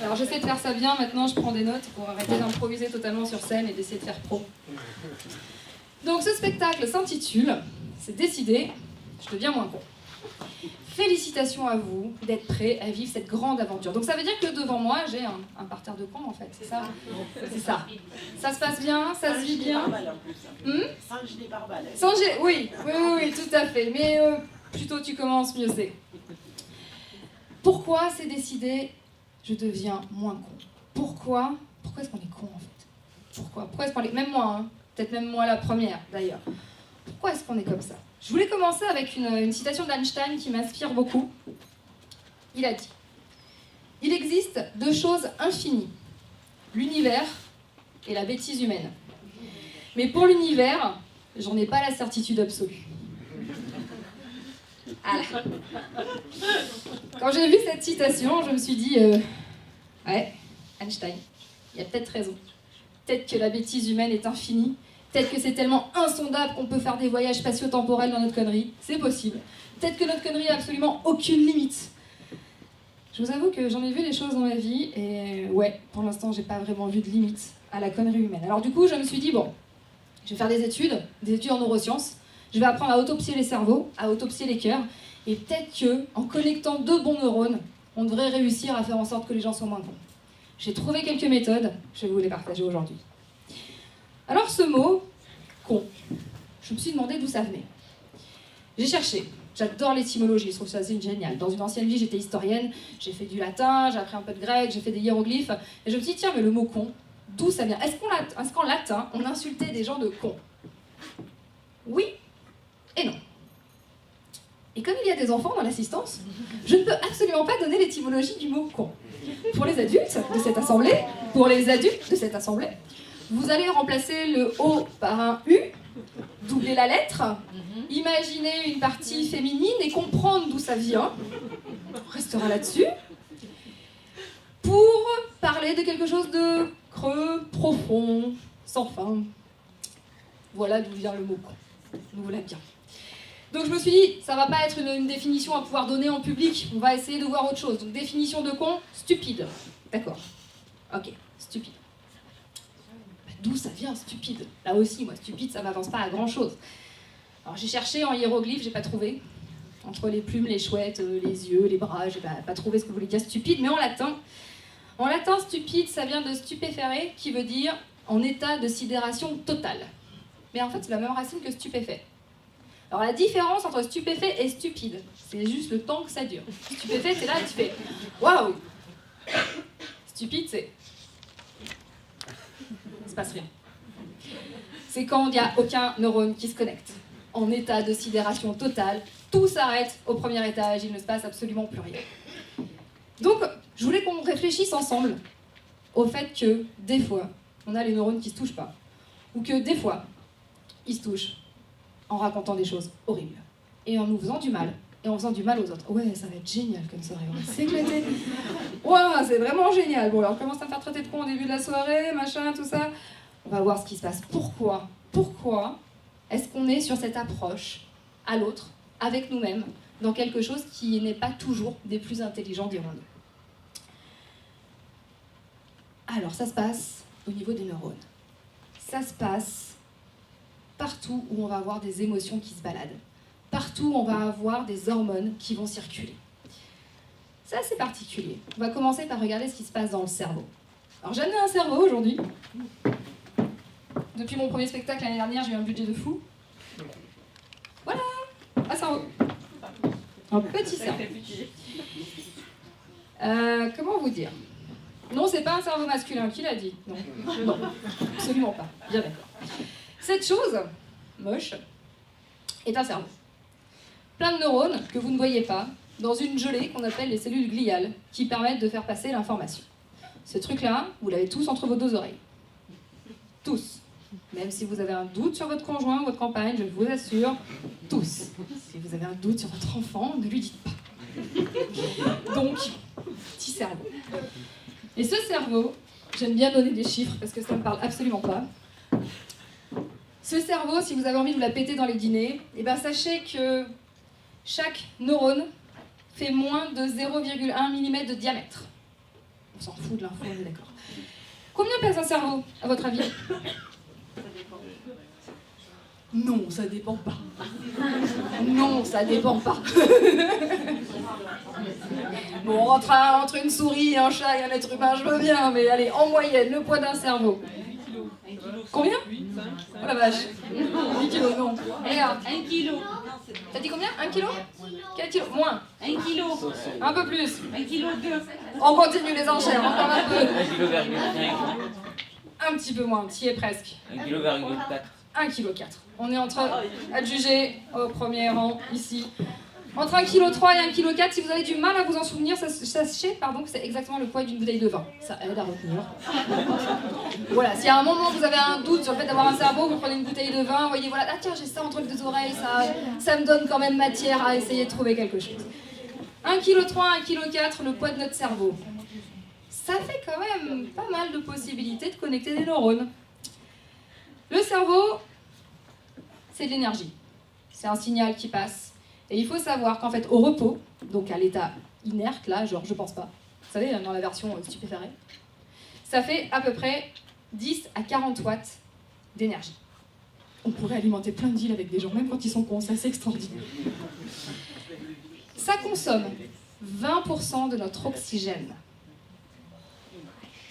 Alors j'essaie de faire ça bien, maintenant je prends des notes pour arrêter d'improviser totalement sur scène et d'essayer de faire pro. Donc ce spectacle s'intitule « C'est décidé, je deviens moins con ». Félicitations à vous d'être prêts à vivre cette grande aventure. Donc ça veut dire que devant moi, j'ai un parterre de cons en fait, c'est ça? C'est ça. Ça se passe bien, ça se vit bien. Sans gilet pare-balles. Sans gilet, oui, tout à fait. Mais plus tôt tu commences, mieux c'est. Pourquoi c'est décidé, je deviens moins con? Pourquoi est-ce qu'on est con en fait? Pourquoi est-ce qu'on est... Même moi, hein, peut-être même moi la première d'ailleurs. Pourquoi est-ce qu'on est comme ça? Je voulais commencer avec une citation d'Einstein qui m'inspire beaucoup. Il a dit « Il existe deux choses infinies, l'univers et la bêtise humaine. Mais pour l'univers, j'en ai pas la certitude absolue. » Voilà. Quand j'ai vu cette citation, je me suis dit ouais, Einstein, il a peut-être raison. Peut-être que la bêtise humaine est infinie. Peut-être que c'est tellement insondable qu'on peut faire des voyages spatio-temporels dans notre connerie. C'est possible. Peut-être que notre connerie n'a absolument aucune limite. Je vous avoue que j'en ai vu des choses dans ma vie et ouais, pour l'instant, j'ai pas vraiment vu de limite à la connerie humaine. Alors du coup, je me suis dit, bon, je vais faire des études en neurosciences. Je vais apprendre à autopsier les cerveaux, à autopsier les cœurs. Et peut-être que, en connectant deux bons neurones, on devrait réussir à faire en sorte que les gens soient moins cons. J'ai trouvé quelques méthodes, je vais vous les partager aujourd'hui. Alors ce mot, con, je me suis demandé d'où ça venait. J'ai cherché, j'adore l'étymologie, je trouve ça assez génial. Dans une ancienne vie, j'étais historienne, j'ai fait du latin, j'ai appris un peu de grec, j'ai fait des hiéroglyphes, et je me suis dit, tiens, mais le mot con, d'où ça vient? Est-ce qu'en latin, on insultait des gens de cons? Oui et non. Et comme il y a des enfants dans l'assistance, je ne peux absolument pas donner l'étymologie du mot con. Pour les adultes de cette assemblée, vous allez remplacer le O par un U, doubler la lettre, imaginer une partie féminine et comprendre d'où ça vient. On restera là-dessus. Pour parler de quelque chose de creux, profond, sans fin. Voilà d'où vient le mot con. Nous voilà bien. Donc je me suis dit, ça va pas être une définition à pouvoir donner en public, on va essayer de voir autre chose. Donc définition de con, stupide. D'accord. Ok, stupide. D'où ça vient, stupide? Là aussi, moi, stupide, ça m'avance pas à grand-chose. Alors j'ai cherché en hiéroglyphe, j'ai pas trouvé. Entre les plumes, les chouettes, les yeux, les bras, j'ai pas trouvé ce que voulait dire stupide, mais en latin, stupide, ça vient de stupéfere, qui veut dire en état de sidération totale. Mais en fait, c'est la même racine que stupéfait. Alors la différence entre stupéfait et stupide, c'est juste le temps que ça dure. Stupéfait, c'est là, tu fais waouh. Stupide, c'est il se passe rien. C'est quand il n'y a aucun neurone qui se connecte. En état de sidération totale, tout s'arrête au premier étage, il ne se passe absolument plus rien. Donc, je voulais qu'on réfléchisse ensemble au fait que, des fois, on a les neurones qui ne se touchent pas. Ou que, des fois, ils se touchent en racontant des choses horribles. Et en nous faisant du mal. Et en faisant du mal aux autres. Ouais, ça va être génial comme soirée, on va s'éclater. Ouais, c'est vraiment génial. Bon, alors on commence à me faire traiter de con au début de la soirée, machin, tout ça. On va voir ce qui se passe. Pourquoi est-ce qu'on est sur cette approche à l'autre, avec nous-mêmes, dans quelque chose qui n'est pas toujours des plus intelligents, dirons-nous? Alors, ça se passe au niveau des neurones. Ça se passe partout où on va avoir des émotions qui se baladent. Partout où on va avoir des hormones qui vont circuler. C'est assez particulier. On va commencer par regarder ce qui se passe dans le cerveau. Alors j'ai amené un cerveau aujourd'hui. Depuis mon premier spectacle l'année dernière, j'ai eu un budget de fou. Voilà, un cerveau. Un petit cerveau. Comment vous dire? Non, c'est pas un cerveau masculin, qui l'a dit? Non, non, absolument pas. Bien d'accord. Cette chose, moche, est un cerveau. Plein de neurones que vous ne voyez pas, dans une gelée qu'on appelle les cellules gliales, qui permettent de faire passer l'information. Ce truc-là, vous l'avez tous entre vos deux oreilles. Tous. Même si vous avez un doute sur votre conjoint ou votre compagne, je vous assure, tous. Si vous avez un doute sur votre enfant, ne lui dites pas. Donc, petit cerveau. Et ce cerveau, j'aime bien donner des chiffres parce que ça ne me parle absolument pas. Ce cerveau, si vous avez envie de vous la péter dans les dîners, eh ben sachez que chaque neurone fait moins de 0,1 mm de diamètre. On s'en fout de l'info, on est d'accord. Combien pèse un cerveau, à votre avis? Non, ça dépend pas. Non, ça dépend pas. Bon, entre une souris, un chat et un être humain, je veux bien, mais allez, en moyenne, le poids d'un cerveau. Combien? Oh la vache. 10 kilos, non. Et là, 1 kilo. t'as dit combien? 1 kilo? Quel kilo? Moins. 1 kilo. Un peu plus. 1 kilo 2. On continue les enchères, encore un peu. 1,5 Un petit peu moins, t'y es presque. 1,4 1,4 kg. On est entre, à juger au premier rang, ici. Entre 1,3 kg et 1,4 kg, si vous avez du mal à vous en souvenir, sachez que c'est exactement le poids d'une bouteille de vin. Ça aide à retenir. Voilà, si à un moment vous avez un doute sur le fait d'avoir un cerveau, vous prenez une bouteille de vin, vous voyez, voilà, ah tiens, j'ai ça entre les deux oreilles, ça me donne quand même matière à essayer de trouver quelque chose. 1,3 kg, 1,4 kg, le poids de notre cerveau. Ça fait quand même pas mal de possibilités de connecter des neurones. Le cerveau, c'est de l'énergie. C'est un signal qui passe. Et il faut savoir qu'en fait, au repos, donc à l'état inerte, là, genre je pense pas, vous savez, dans la version stupéfarée, ça fait à peu près 10 à 40 watts d'énergie. On pourrait alimenter plein de villes avec des gens, même quand ils sont cons, c'est assez extraordinaire. Ça consomme 20% de notre oxygène.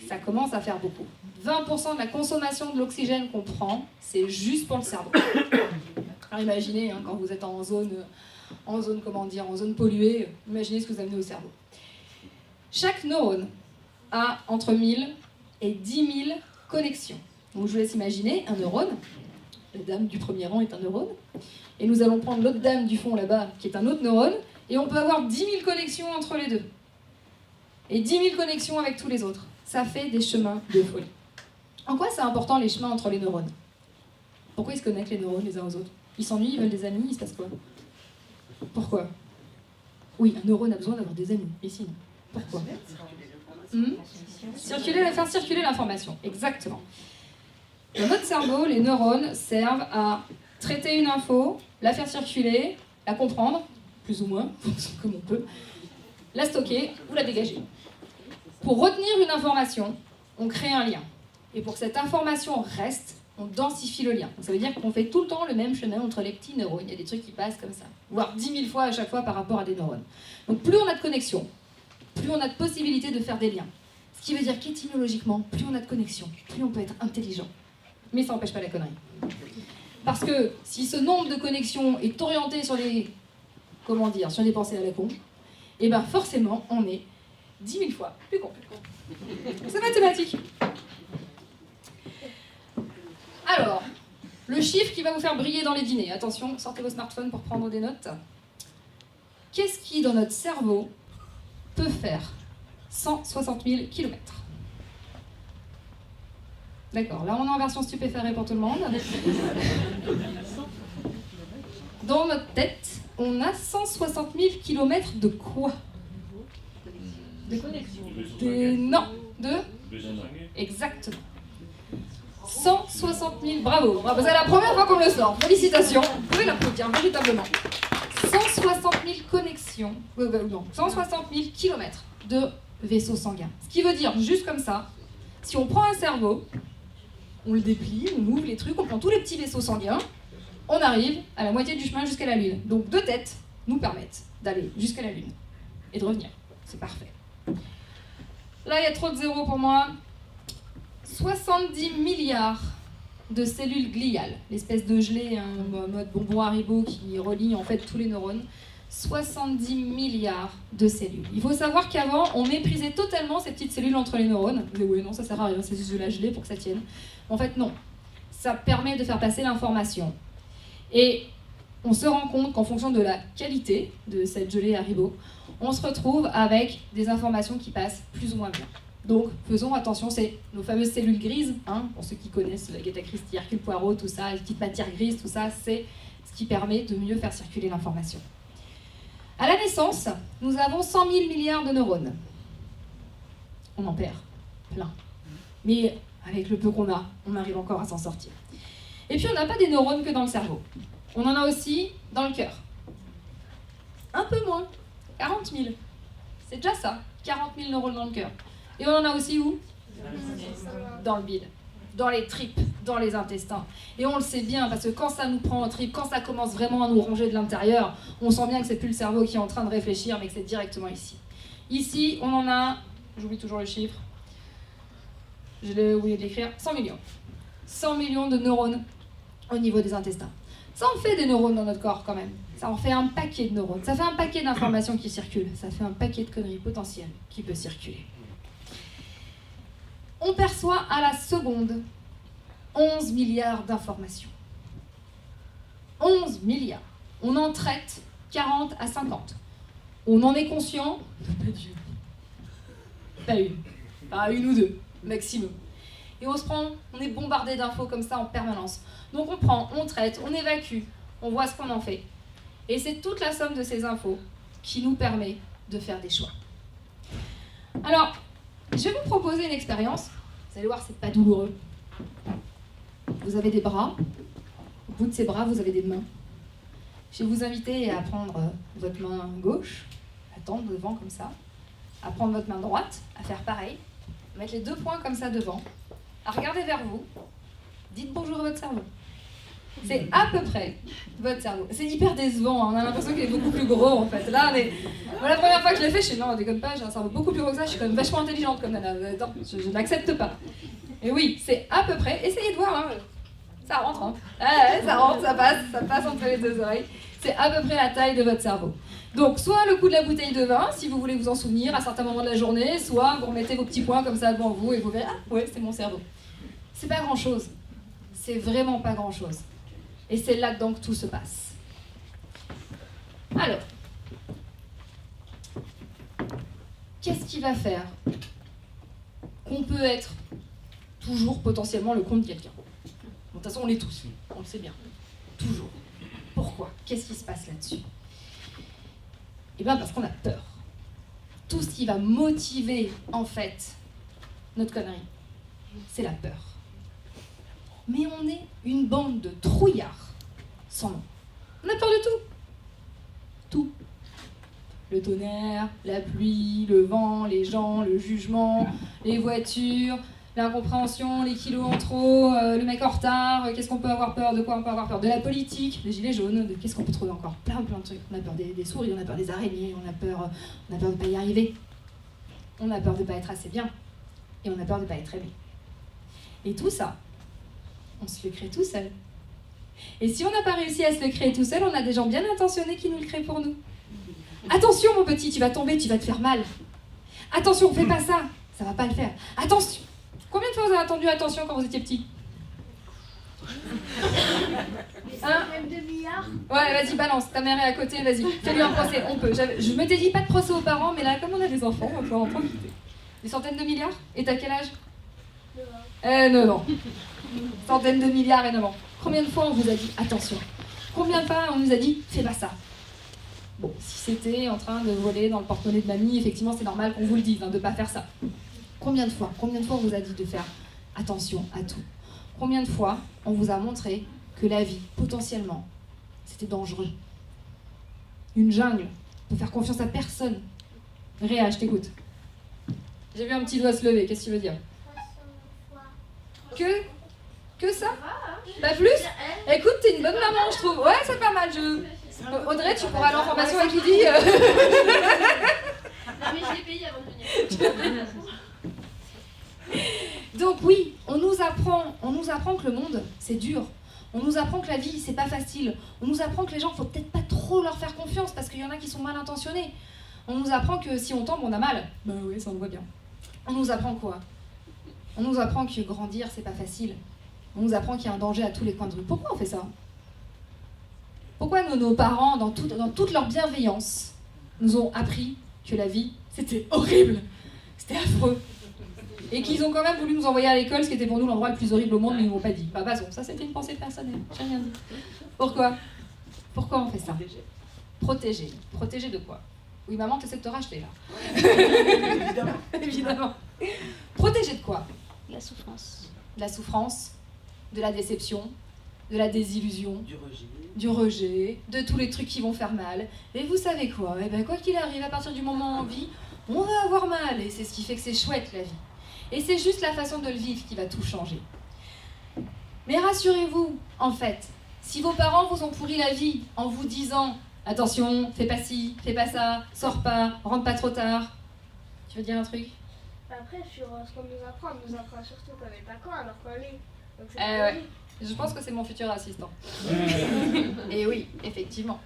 Ça commence à faire beaucoup. 20% de la consommation de l'oxygène qu'on prend, c'est juste pour le cerveau. Alors imaginez, quand vous êtes en zone polluée, imaginez ce que vous amenez au cerveau. Chaque neurone a entre 1000 et 10 000 connexions. Donc je vous laisse imaginer un neurone. La dame du premier rang est un neurone. Et nous allons prendre l'autre dame du fond là-bas, qui est un autre neurone. Et on peut avoir 10 000 connexions entre les deux. Et 10 000 connexions avec tous les autres. Ça fait des chemins de folie. En quoi c'est important les chemins entre les neurones? Pourquoi ils se connectent les neurones les uns aux autres? Ils s'ennuient, ils veulent des amis, il se passe quoi? Pourquoi? Oui, un neurone a besoin d'avoir des amis, mais sinon, pourquoi? Faire circuler l'information, exactement. Dans notre cerveau, les neurones servent à traiter une info, la faire circuler, la comprendre, plus ou moins, comme on peut, la stocker ou la dégager. Pour retenir une information, on crée un lien. Et pour que cette information reste, on densifie le lien. Donc ça veut dire qu'on fait tout le temps le même chemin entre les petits neurones. Il y a des trucs qui passent comme ça, voire 10 000 fois à chaque fois par rapport à des neurones. Donc plus on a de connexions, plus on a de possibilités de faire des liens. Ce qui veut dire qu'étymologiquement, plus on a de connexions, plus on peut être intelligent. Mais ça n'empêche pas la connerie. Parce que si ce nombre de connexions est orienté sur des pensées à la con, et bien forcément, on est 10 000 fois plus con. C'est mathématique. Alors, le chiffre qui va vous faire briller dans les dîners. Attention, sortez vos smartphones pour prendre des notes. Qu'est-ce qui, dans notre cerveau, peut faire 160 000 km? D'accord, là on est en version stupéfarée pour tout le monde. Dans notre tête, on a 160 000 km de quoi? De connexion. Non, de exactement. 160 000, bravo, c'est la première fois qu'on me le sort, félicitations, vous pouvez l'applaudir véritablement. 160 000 connexions, non, 160 000 km de vaisseaux sanguins. Ce qui veut dire, juste comme ça, si on prend un cerveau, on le déplie, on ouvre les trucs, on prend tous les petits vaisseaux sanguins, on arrive à la moitié du chemin jusqu'à la Lune. Donc 2 têtes nous permettent d'aller jusqu'à la Lune et de revenir. C'est parfait. Là, il y a trop de zéros pour moi. 70 milliards de cellules gliales, l'espèce de gelée, mode bonbon Haribo qui relie en fait tous les neurones. 70 milliards de cellules. Il faut savoir qu'avant, on méprisait totalement ces petites cellules entre les neurones. Mais oui, non, ça sert à rien, c'est juste de la gelée pour que ça tienne. En fait, non. Ça permet de faire passer l'information. Et on se rend compte qu'en fonction de la qualité de cette gelée Haribo, on se retrouve avec des informations qui passent plus ou moins bien. Donc, faisons attention, c'est nos fameuses cellules grises, pour ceux qui connaissent l'Agatha Christie, Hercule Poirot, tout ça, les petites matières grises, tout ça, c'est ce qui permet de mieux faire circuler l'information. À la naissance, nous avons 100 000 milliards de neurones. On en perd plein. Mais avec le peu qu'on a, on arrive encore à s'en sortir. Et puis, on n'a pas des neurones que dans le cerveau. On en a aussi dans le cœur. Un peu moins, 40 000. C'est déjà ça, 40 000 neurones dans le cœur. Et on en a aussi où? Dans le bide, dans les tripes, dans les intestins. Et on le sait bien, parce que quand ça nous prend en tripes, quand ça commence vraiment à nous ronger de l'intérieur, on sent bien que c'est plus le cerveau qui est en train de réfléchir, mais que c'est directement ici. Ici, on en a, j'oublie toujours le chiffre, je l'ai oublié de l'écrire, 100 millions. 100 millions de neurones au niveau des intestins. Ça en fait des neurones dans notre corps quand même. Ça en fait un paquet de neurones. Ça fait un paquet d'informations qui circulent. Ça fait un paquet de conneries potentielles qui peut circuler. On perçoit à la seconde 11 milliards d'informations. 11 milliards. On en traite 40 à 50. On en est conscient? Pas d'une. Pas une. Pas une ou deux, maximum. Et on est bombardé d'infos comme ça en permanence. Donc on prend, on traite, on évacue, on voit ce qu'on en fait. Et c'est toute la somme de ces infos qui nous permet de faire des choix. Alors, je vais vous proposer une expérience. Vous allez voir, c'est pas douloureux. Vous avez des bras. Au bout de ces bras, vous avez des mains. Je vais vous inviter à prendre votre main gauche, à tendre devant comme ça, à prendre votre main droite, à faire pareil, à mettre les deux poings comme ça devant, à regarder vers vous, dites bonjour à votre cerveau. C'est à peu près votre cerveau. C'est hyper décevant, hein. On a l'impression qu'il est beaucoup plus gros en fait. Là, moi, la première fois que je l'ai fait, je suis non, on déconne pas, j'ai un cerveau beaucoup plus gros que ça, je suis quand même vachement intelligente comme nana. Non, je n'accepte pas. Et oui, c'est à peu près, essayez de voir, hein. Ça rentre, hein. Ouais, ça rentre, ça passe entre les deux oreilles. C'est à peu près la taille de votre cerveau. Donc, soit le coup de la bouteille de vin, si vous voulez vous en souvenir à certains moments de la journée, soit vous remettez vos petits poings comme ça devant vous et vous verrez, ah ouais, c'est mon cerveau. C'est pas grand-chose. C'est vraiment pas grand-chose. Et c'est là-dedans que tout se passe. Alors, qu'est-ce qui va faire qu'on peut être toujours potentiellement le con de quelqu'un? De toute façon, on l'est tous, on le sait bien. Toujours. Pourquoi? Qu'est-ce qui se passe là-dessus? Eh bien, parce qu'on a peur. Tout ce qui va motiver, en fait, notre connerie, c'est la peur. Mais on est une bande de trouillards sans nom. On a peur de tout. Tout. Le tonnerre, la pluie, le vent, les gens, le jugement, les voitures, l'incompréhension, les kilos en trop, le mec en retard, qu'est-ce qu'on peut avoir peur, de quoi on peut avoir peur, de la politique, les gilets jaunes, de qu'est-ce qu'on peut trouver encore, plein de trucs. On a peur des souris, on a peur des araignées, on a peur de ne pas y arriver. On a peur de ne pas être assez bien. Et on a peur de ne pas être aimé. Et tout ça, on se le crée tout seul. Et si on n'a pas réussi à se le créer tout seul, on a des gens bien intentionnés qui nous le créent pour nous. Attention mon petit, tu vas tomber, tu vas te faire mal. Attention, fais pas ça, ça va pas le faire. Attention. Combien de fois vous avez entendu attention quand vous étiez petit? Hein? Même 2 milliards. Ouais, vas-y, balance, ta mère est à côté, vas-y, fais-lui un procès, on peut. Je m'étais dit pas de procès aux parents, mais là, comme on a des enfants, on peut en profiter. Des centaines de milliards? Et t'as quel âge? 9 ans. Centaines de milliards et 9 ans. Combien de fois on vous a dit attention? Combien de fois on nous a dit fais pas ça? Bon, si c'était en train de voler dans le porte-monnaie de mamie, effectivement c'est normal qu'on vous le dise, hein, de pas faire ça. Combien de fois on vous a dit de faire attention à tout? Combien de fois on vous a montré que la vie, potentiellement, c'était dangereux? Une jungle, on peut faire confiance à personne. Réa, je t'écoute. J'ai vu un petit doigt se lever, qu'est-ce que tu veux dire? Que ça? Pas plus? Écoute, t'es une bonne maman, je trouve. Ouais, c'est pas mal. Audrey, tu pourras aller en formation avec Lydie. Non mais je l'ai payé avant de venir. Donc oui, on nous apprend que le monde, c'est dur. On nous apprend que la vie, c'est pas facile. On nous apprend que les gens, faut peut-être pas trop leur faire confiance parce qu'il y en a qui sont mal intentionnés. On nous apprend que si on tombe, on a mal. Bah oui, ça on le voit bien. On nous apprend quoi? On nous apprend que grandir, c'est pas facile. On nous apprend qu'il y a un danger à tous les coins de rue. Pourquoi on fait ça? Pourquoi nos parents, dans toute leur bienveillance, nous ont appris que la vie, c'était horrible, c'était affreux, et qu'ils ont quand même voulu nous envoyer à l'école, ce qui était pour nous l'endroit le plus horrible au monde, mais ils ne m'ont pas dit. Bah passons, ça c'était une pensée personnelle, j'ai rien dit. Pourquoi on fait ça? Protéger. Protéger de quoi? Oui, maman, t'essaies de te racheter là. Évidemment. Protéger de quoi? La souffrance. De la souffrance, de la déception, de la désillusion, Du rejet. du rejet, de tous les trucs qui vont faire mal. Et vous savez quoi? Eh ben, quoi qu'il arrive, à partir du moment où on vit, on va avoir mal, et c'est ce qui fait que c'est chouette la vie. Et c'est juste la façon de le vivre qui va tout changer. Mais rassurez-vous, en fait, si vos parents vous ont pourri la vie en vous disant « Attention, fais pas ci, fais pas ça, sors pas, rentre pas trop tard », tu veux dire un truc? Après, sur ce qu'on nous apprend, on nous apprend surtout qu'on n'est pas quand alors qu'on l'est. Donc c'est Ouais. logique. Je pense que c'est mon futur assistant. Et oui, effectivement.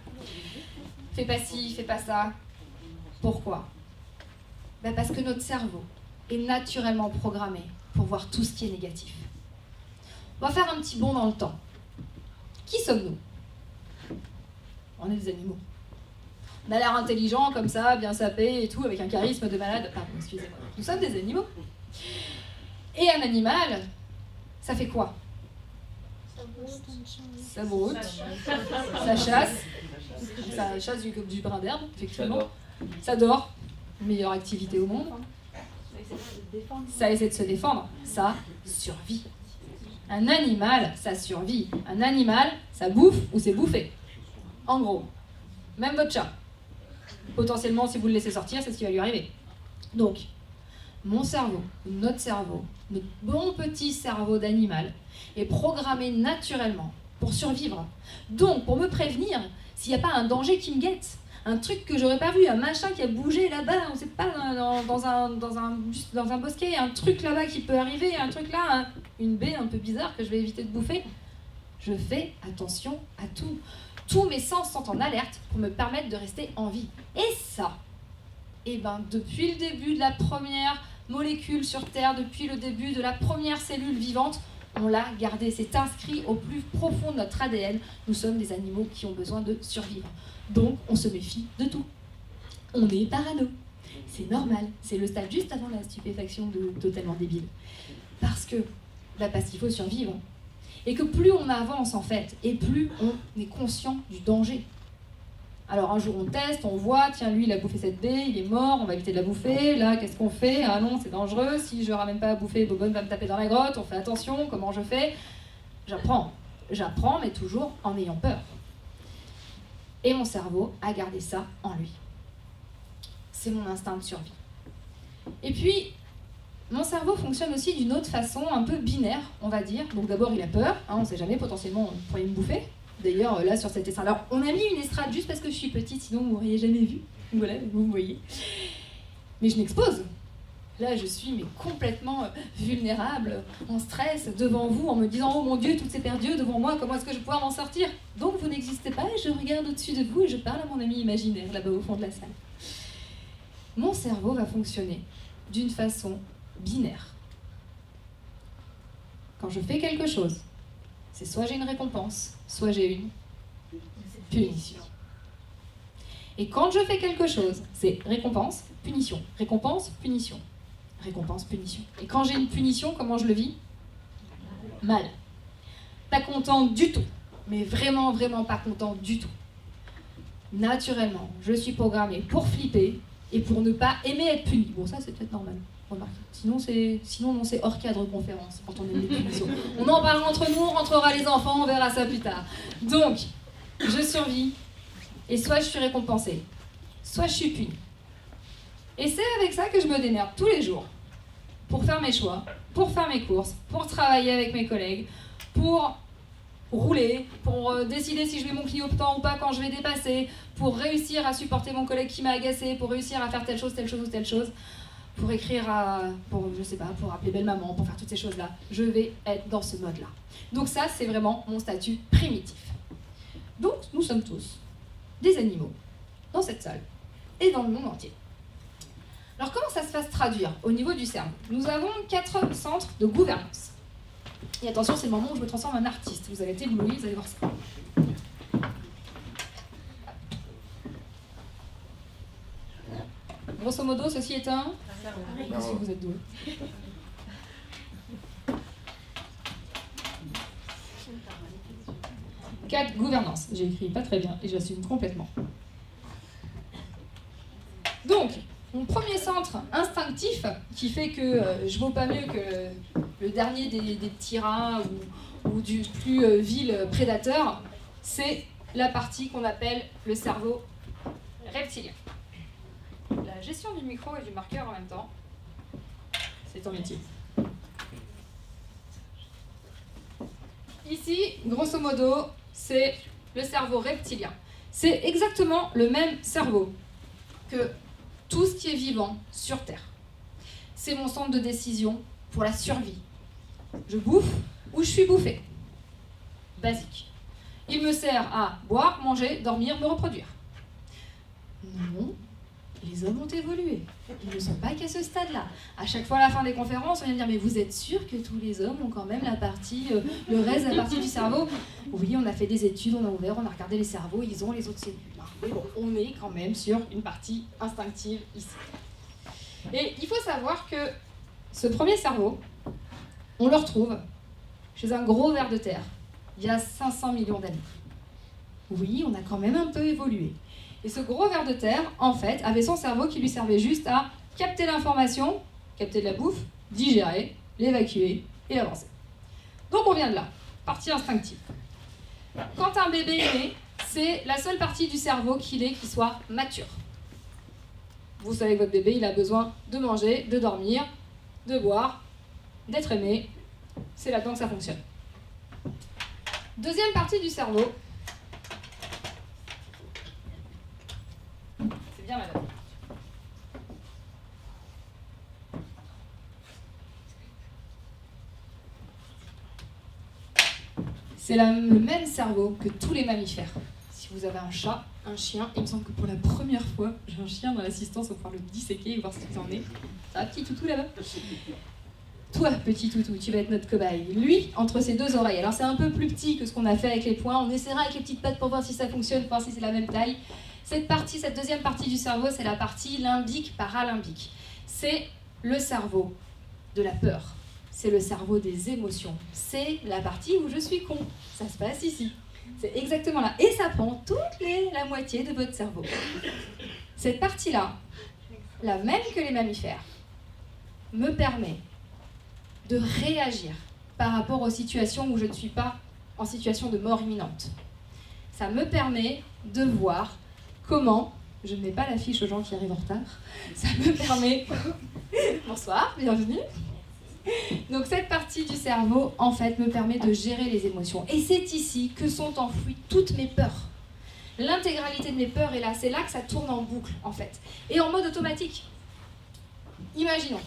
Fais pas ci, fais pas ça. Pourquoi? Parce que notre cerveau est naturellement programmé pour voir tout ce qui est négatif. On va faire un petit bond dans le temps. Qui sommes-nous? On est des animaux. On a l'air intelligent comme ça, bien sapé et tout, avec un charisme de malade. Pardon, excusez-moi. Nous sommes des animaux. Et un animal, ça fait quoi? Ça broute, ça chasse, ça chasse du brin d'herbe, effectivement. Ça dort, meilleure activité au monde. Ça essaie de se défendre, ça survit. Un animal, ça survit. Un animal, ça bouffe ou c'est bouffé. En gros, même votre chat. Potentiellement, si vous le laissez sortir, c'est ce qui va lui arriver. Donc, mon cerveau, notre bon petit cerveau d'animal, est programmé naturellement pour survivre. Donc, pour me prévenir, s'il n'y a pas un danger qui me guette, un truc que j'aurais pas vu, un machin qui a bougé là-bas, on sait pas, dans un bosquet, un truc là-bas qui peut arriver, un truc là, une baie un peu bizarre que je vais éviter de bouffer, je fais attention à tout. Tous mes sens sont en alerte pour me permettre de rester en vie. Et ça, depuis le début de la première molécule sur Terre, depuis le début de la première cellule vivante, on l'a gardé. C'est inscrit au plus profond de notre ADN. Nous sommes des animaux qui ont besoin de survivre. Donc, on se méfie de tout. On est parano. C'est normal. C'est le stade juste avant la stupéfaction totalement débile. Parce qu'il faut survivre. Et que plus on avance, en fait, et plus on est conscient du danger. Alors un jour on teste, on voit, tiens lui il a bouffé cette baie, il est mort, on va éviter de la bouffer, là qu'est-ce qu'on fait? Ah non c'est dangereux, si je ramène pas à bouffer, Bobonne va me taper dans la grotte, on fait attention, comment je fais? J'apprends mais toujours en ayant peur. Et mon cerveau a gardé ça en lui. C'est mon instinct de survie. Et puis, mon cerveau fonctionne aussi d'une autre façon, un peu binaire, on va dire. Donc d'abord il a peur, on ne sait jamais, potentiellement on pourrait me bouffer. D'ailleurs, là, sur cette estrade. Alors, on a mis une estrade juste parce que je suis petite, sinon vous m'auriez jamais vue. Voilà, vous me voyez. Mais je m'expose. Là, je suis complètement vulnérable, en stress, devant vous, en me disant « Oh mon Dieu, tout s'est perdu devant moi, comment est-ce que je vais pouvoir m'en sortir ?» Donc, vous n'existez pas, et je regarde au-dessus de vous et je parle à mon ami imaginaire, là-bas au fond de la salle. Mon cerveau va fonctionner d'une façon binaire. Quand je fais quelque chose, c'est soit j'ai une récompense, soit j'ai une punition. Et quand je fais quelque chose, c'est récompense, punition, récompense, punition, récompense, punition. Et quand j'ai une punition, comment je le vis? Mal. Pas content du tout, mais vraiment, vraiment pas content du tout. Naturellement, je suis programmée pour flipper et pour ne pas aimer être puni. Bon, ça c'est peut-être normal. Sinon, non, c'est hors cadre conférence quand on aime les punitions. On en parlera entre nous, on rentrera les enfants, on verra ça plus tard. Donc, je survis, et soit je suis récompensée, soit je suis punie. Et c'est avec ça que je me démerde tous les jours, pour faire mes choix, pour faire mes courses, pour travailler avec mes collègues, pour rouler, pour décider si je mets mon clignotant ou pas quand je vais dépasser, pour réussir à supporter mon collègue qui m'a agacé, pour réussir à faire telle chose ou telle chose. Pour écrire pour appeler belle maman, pour faire toutes ces choses-là, je vais être dans ce mode-là. Donc ça, c'est vraiment mon statut primitif. Donc, nous sommes tous des animaux dans cette salle et dans le monde entier. Alors, comment ça se va se traduire au niveau du cerveau? Nous avons 4 centres de gouvernance. Et attention, c'est le moment où je me transforme en artiste. Vous allez être éblouis, vous allez voir ça. Grosso modo, ceci est un... Parce que vous êtes doués. Quatre gouvernance. J'ai écrit pas très bien et j'assume complètement. Donc, mon premier centre instinctif, qui fait que je vaux pas mieux que le dernier des petits rats ou du plus vil prédateur, c'est la partie qu'on appelle le cerveau reptilien. gestion du micro et du marqueur en même temps. C'est ton métier. Ici, grosso modo, c'est le cerveau reptilien. C'est exactement le même cerveau que tout ce qui est vivant sur Terre. C'est mon centre de décision pour la survie. Je bouffe ou je suis bouffé. Basique. Il me sert à boire, manger, dormir, me reproduire. Non, les hommes ont évolué. Ils ne sont pas qu'à ce stade-là. À chaque fois à la fin des conférences, on vient me dire « Mais vous êtes sûr que tous les hommes ont quand même la partie, le reste de la partie du cerveau ?» Oui, on a fait des études, on a ouvert, on a regardé les cerveaux, ils ont les autres cellules. Mais bon, on est quand même sur une partie instinctive ici. Et il faut savoir que ce premier cerveau, on le retrouve chez un gros ver de terre, il y a 500 millions d'années. Oui, on a quand même un peu évolué. Et ce gros ver de terre, en fait, avait son cerveau qui lui servait juste à capter l'information, capter de la bouffe, digérer, l'évacuer et avancer. Donc on vient de là, partie instinctive. Quand un bébé est né, c'est la seule partie du cerveau qui soit mature. Vous savez que votre bébé, il a besoin de manger, de dormir, de boire, d'être aimé. C'est là-dedans que ça fonctionne. Deuxième partie du cerveau. C'est bien, madame. C'est le même cerveau que tous les mammifères. Si vous avez un chat, un chien, il me semble que pour la première fois, j'ai un chien dans l'assistance, on va pouvoir le disséquer et voir ce qu'il en est. Ça va, petit toutou là-bas? Toi, petit toutou, tu vas être notre cobaye. Lui, entre ses deux oreilles. Alors c'est un peu plus petit que ce qu'on a fait avec les poings. On essaiera avec les petites pattes pour voir si ça fonctionne, pour voir si c'est la même taille. Cette deuxième partie du cerveau, c'est la partie limbique paralimbique. C'est le cerveau de la peur. C'est le cerveau des émotions. C'est la partie où je suis con. Ça se passe ici. C'est exactement là. Et ça prend la moitié de votre cerveau. Cette partie-là, la même que les mammifères, me permet de réagir par rapport aux situations où je ne suis pas en situation de mort imminente. Ça me permet de voir comment, je ne mets pas l'affiche aux gens qui arrivent en retard, ça me permet, bonsoir, bienvenue. Donc cette partie du cerveau, en fait, me permet de gérer les émotions. Et c'est ici que sont enfouies toutes mes peurs. L'intégralité de mes peurs est là, c'est là que ça tourne en boucle, en fait. Et en mode automatique. Imaginons.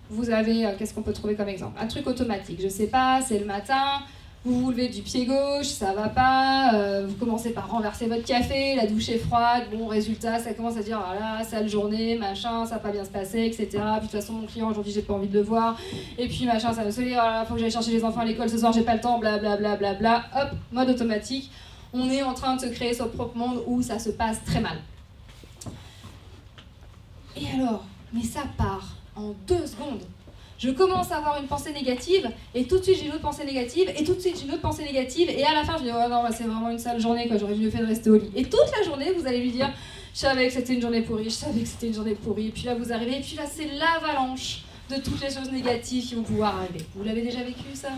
Vous avez, qu'est-ce qu'on peut trouver comme exemple? Un truc automatique, je sais pas, c'est le matin, vous vous levez du pied gauche, ça va pas, vous commencez par renverser votre café, la douche est froide, bon résultat, ça commence à dire ah là, sale journée, machin, ça va pas bien se passer, etc. Puis de toute façon mon client aujourd'hui j'ai pas envie de le voir, et puis machin, ça me saouler, oh là, faut que j'aille chercher les enfants à l'école ce soir, j'ai pas le temps, blablabla, bla, bla, bla. Hop, mode automatique, on est en train de se créer son propre monde où ça se passe très mal. Et alors, mais ça part en 2 secondes. Je commence à avoir une pensée négative, et tout de suite j'ai une autre pensée négative, et tout de suite j'ai une autre pensée négative, et à la fin je dis oh non, c'est vraiment une sale journée, quoi, j'aurais mieux fait de rester au lit. Et toute la journée vous allez lui dire je savais que c'était une journée pourrie, je savais que c'était une journée pourrie, et puis là vous arrivez, et puis là c'est l'avalanche de toutes les choses négatives qui vont pouvoir arriver. Vous l'avez déjà vécu ça?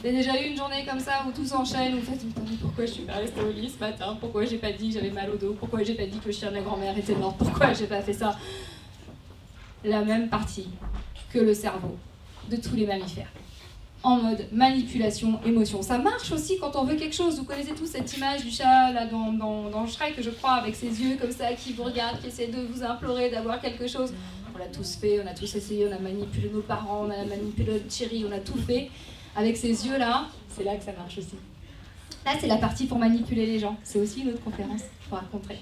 Vous avez déjà eu une journée comme ça où tout s'enchaîne, où vous faites mais pourquoi je suis pas restée au lit ce matin, pourquoi j'ai pas dit que j'avais mal au dos, pourquoi j'ai pas dit que le chien de la grand-mère était mort, pourquoi j'ai pas fait ça? La même partie que le cerveau de tous les mammifères, en mode manipulation, émotion. Ça marche aussi quand on veut quelque chose. Vous connaissez tous cette image du chat là dans Shrek, je crois, avec ses yeux comme ça, qui vous regarde, qui essaie de vous implorer d'avoir quelque chose. On l'a tous fait, on a tous essayé, on a manipulé nos parents, on a manipulé Thierry, on a tout fait. Avec ces yeux-là, c'est là que ça marche aussi. Là, c'est la partie pour manipuler les gens. C'est aussi une autre conférence pour raconter.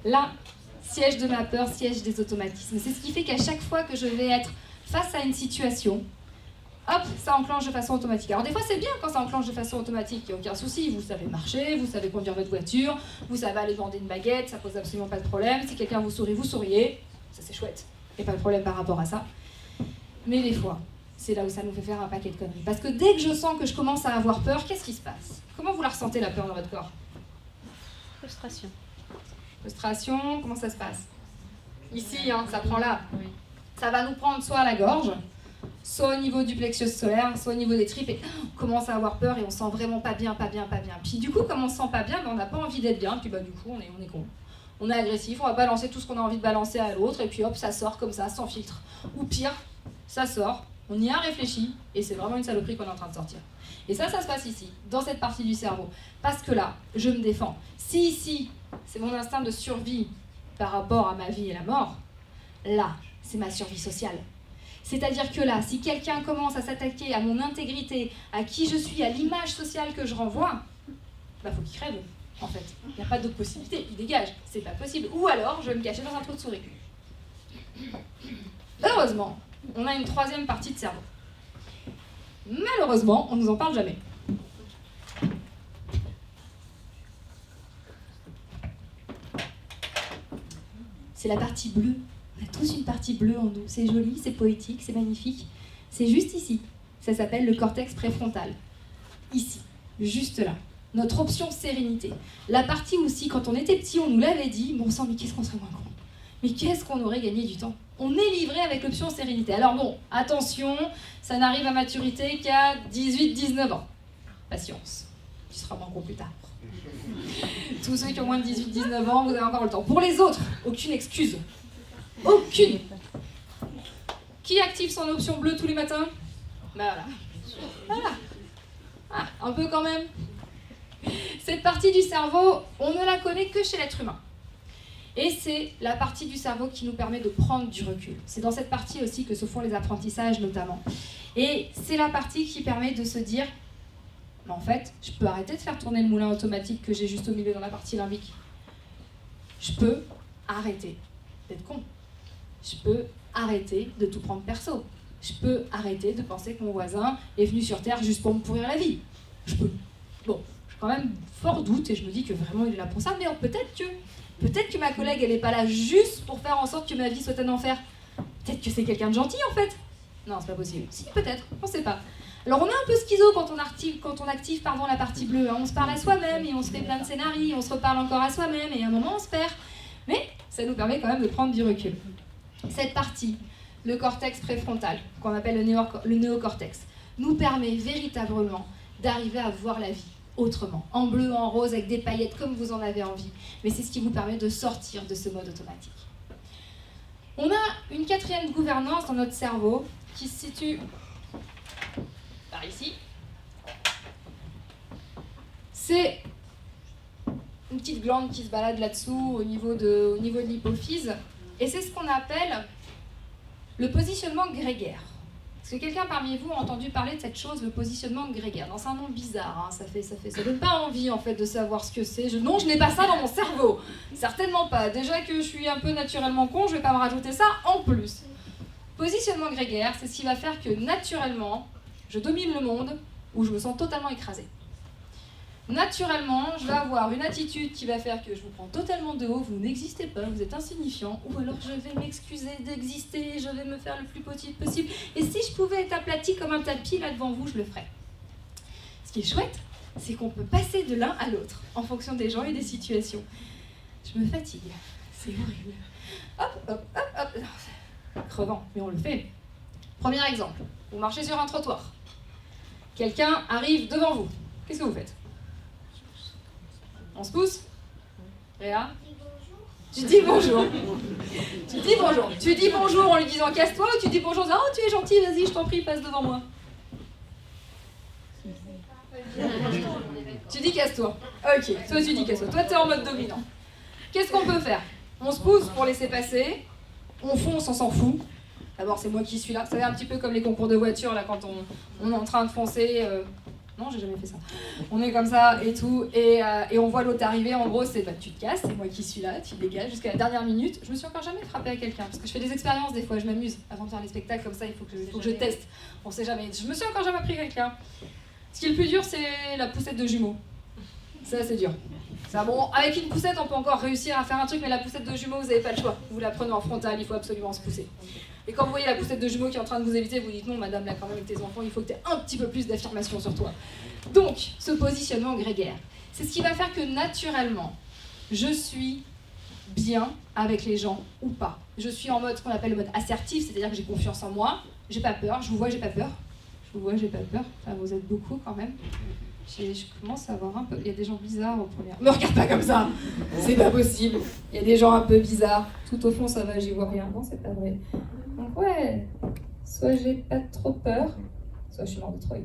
Là, siège de ma peur, siège des automatismes. C'est ce qui fait qu'à chaque fois que je vais être face à une situation, hop, ça enclenche de façon automatique. Alors des fois c'est bien quand ça enclenche de façon automatique, il n'y a aucun souci, vous savez marcher, vous savez conduire votre voiture, vous savez aller demander une baguette, ça pose absolument pas de problème, si quelqu'un vous sourit, vous souriez, ça c'est chouette, il n'y a pas de problème par rapport à ça. Mais des fois, c'est là où ça nous fait faire un paquet de conneries. Parce que dès que je sens que je commence à avoir peur, qu'est-ce qui se passe? Comment vous la ressentez la peur dans votre corps? Frustration. Frustration, comment ça se passe? Ici, hein, ça prend là. Oui. Ça va nous prendre soit à la gorge, soit au niveau du plexus solaire, soit au niveau des tripes, et on commence à avoir peur et on sent vraiment pas bien, pas bien, pas bien. Puis du coup, comme on se sent pas bien, ben, on n'a pas envie d'être bien, puis bah, du coup, on est con. On est agressif, on va balancer tout ce qu'on a envie de balancer à l'autre, et puis hop, ça sort comme ça, sans filtre. Ou pire, ça sort, on y a réfléchi, et c'est vraiment une saloperie qu'on est en train de sortir. Et ça se passe ici, dans cette partie du cerveau. Parce que là, je me défends. Si ici, c'est mon instinct de survie par rapport à ma vie et la mort, là, c'est ma survie sociale. C'est-à-dire que là, si quelqu'un commence à s'attaquer à mon intégrité, à qui je suis, à l'image sociale que je renvoie, bah faut qu'il crève, en fait. Il n'y a pas d'autre possibilité, il dégage, c'est pas possible. Ou alors, je vais me cacher dans un trou de souris. Heureusement, on a une troisième partie de cerveau. Malheureusement, on ne nous en parle jamais. C'est la partie bleue. On a tous une partie bleue en nous. C'est joli, c'est poétique, c'est magnifique. C'est juste ici. Ça s'appelle le cortex préfrontal. Ici, juste là. Notre option sérénité. La partie où si, quand on était petit, on nous l'avait dit, bon sang, mais qu'est-ce qu'on serait moins con. Mais qu'est-ce qu'on aurait gagné du temps. On est livré avec l'option sérénité. Alors bon, attention, ça n'arrive à maturité qu'à 18-19 ans. Patience, tu seras moins con plus tard. Tous ceux qui ont moins de 18-19 ans, vous avez encore le temps. Pour les autres, aucune excuse. Aucune. Qui active son option bleue tous les matins? Ben voilà. Ah, un peu quand même. Cette partie du cerveau, on ne la connaît que chez l'être humain. Et c'est la partie du cerveau qui nous permet de prendre du recul. C'est dans cette partie aussi que se font les apprentissages notamment. Et c'est la partie qui permet de se dire, mais en fait, je peux arrêter de faire tourner le moulin automatique que j'ai juste au milieu dans la partie limbique. Je peux arrêter d'être con. Je peux arrêter de tout prendre perso. Je peux arrêter de penser que mon voisin est venu sur Terre juste pour me pourrir la vie. Je peux. Bon, j'ai quand même fort doute et je me dis que vraiment il est là pour ça, mais peut-être que ma collègue, elle n'est pas là juste pour faire en sorte que ma vie soit un enfer. Peut-être que c'est quelqu'un de gentil, en fait. Non, c'est pas possible. Si, peut-être, on sait pas. Alors, on est un peu schizo quand on active la partie bleue. Hein. On se parle à soi-même et on se fait plein de scénarios, on se reparle encore à soi-même et à un moment, on se perd. Mais ça nous permet quand même de prendre du recul. Cette partie, le cortex préfrontal, qu'on appelle le néocortex, nous permet véritablement d'arriver à voir la vie autrement, en bleu, en rose, avec des paillettes comme vous en avez envie. Mais c'est ce qui vous permet de sortir de ce mode automatique. On a une quatrième gouvernance dans notre cerveau qui se situe par ici. C'est une petite glande qui se balade là-dessous au niveau de l'hypophyse. Et c'est ce qu'on appelle le positionnement grégaire. Est-ce que quelqu'un parmi vous a entendu parler de cette chose, le positionnement grégaire? Non, c'est un nom bizarre, hein. Ça donne pas envie en fait de savoir ce que c'est. Non, je n'ai pas ça dans mon cerveau. Certainement pas. Déjà que je suis un peu naturellement con, je vais pas me rajouter ça en plus. Positionnement grégaire, c'est ce qui va faire que naturellement, je domine le monde ou je me sens totalement écrasée. Naturellement, je vais avoir une attitude qui va faire que je vous prends totalement de haut, vous n'existez pas, vous êtes insignifiant, ou alors je vais m'excuser d'exister, je vais me faire le plus petit possible. Et si je pouvais être aplati comme un tapis là devant vous, je le ferais. Ce qui est chouette, c'est qu'on peut passer de l'un à l'autre, en fonction des gens et des situations. Je me fatigue, c'est horrible. Hop, hop, hop, hop. Crevant, mais on le fait. Premier exemple, vous marchez sur un trottoir. Quelqu'un arrive devant vous. Qu'est-ce que vous faites? On se pousse? Réa? Tu dis bonjour. Tu dis bonjour. Tu dis bonjour en lui disant casse-toi ou tu dis bonjour en disant oh tu es gentil, vas-y, je t'en prie, passe devant moi. Tu dis casse-toi. Ok, toi tu dis casse-toi. Toi t'es en mode dominant. Qu'est-ce qu'on peut faire? On se pousse pour laisser passer. On fonce, on s'en fout. D'abord c'est moi qui suis là. C'est un petit peu comme les concours de voiture là quand on est en train de foncer. Non, j'ai jamais fait ça. On est comme ça et tout, et on voit l'autre arriver. En gros, c'est bah, tu te casses, c'est moi qui suis là, tu dégages jusqu'à la dernière minute. Je me suis encore jamais frappée à quelqu'un parce que je fais des expériences des fois, je m'amuse avant de faire les spectacles comme ça. Il faut que je teste. On sait jamais. Je me suis encore jamais pris quelqu'un. Ce qui est le plus dur, c'est la poussette de jumeaux. Ça, c'est dur. Ça, bon, avec une poussette, on peut encore réussir à faire un truc, mais la poussette de jumeaux, vous n'avez pas le choix. Vous la prenez en frontal, il faut absolument se pousser. Et quand vous voyez la poussette de jumeaux qui est en train de vous éviter, vous dites non, madame, là, quand même, avec tes enfants, il faut que tu aies un petit peu plus d'affirmation sur toi. Donc, ce positionnement grégaire, c'est ce qui va faire que naturellement, je suis bien avec les gens ou pas. Je suis en mode, ce qu'on appelle le mode assertif, c'est-à-dire que j'ai confiance en moi, j'ai pas peur, je vous vois, j'ai pas peur. Je vous vois, j'ai pas peur. Enfin, vous êtes beaucoup quand même. Je commence à avoir un peu... Il y a des gens bizarres au premier... Me regarde pas comme ça. C'est pas possible. Il y a des gens un peu bizarres. Tout au fond, ça va, j'y vois rien. Non, c'est pas vrai. Donc ouais, soit j'ai pas trop peur, soit je suis mort de trouille.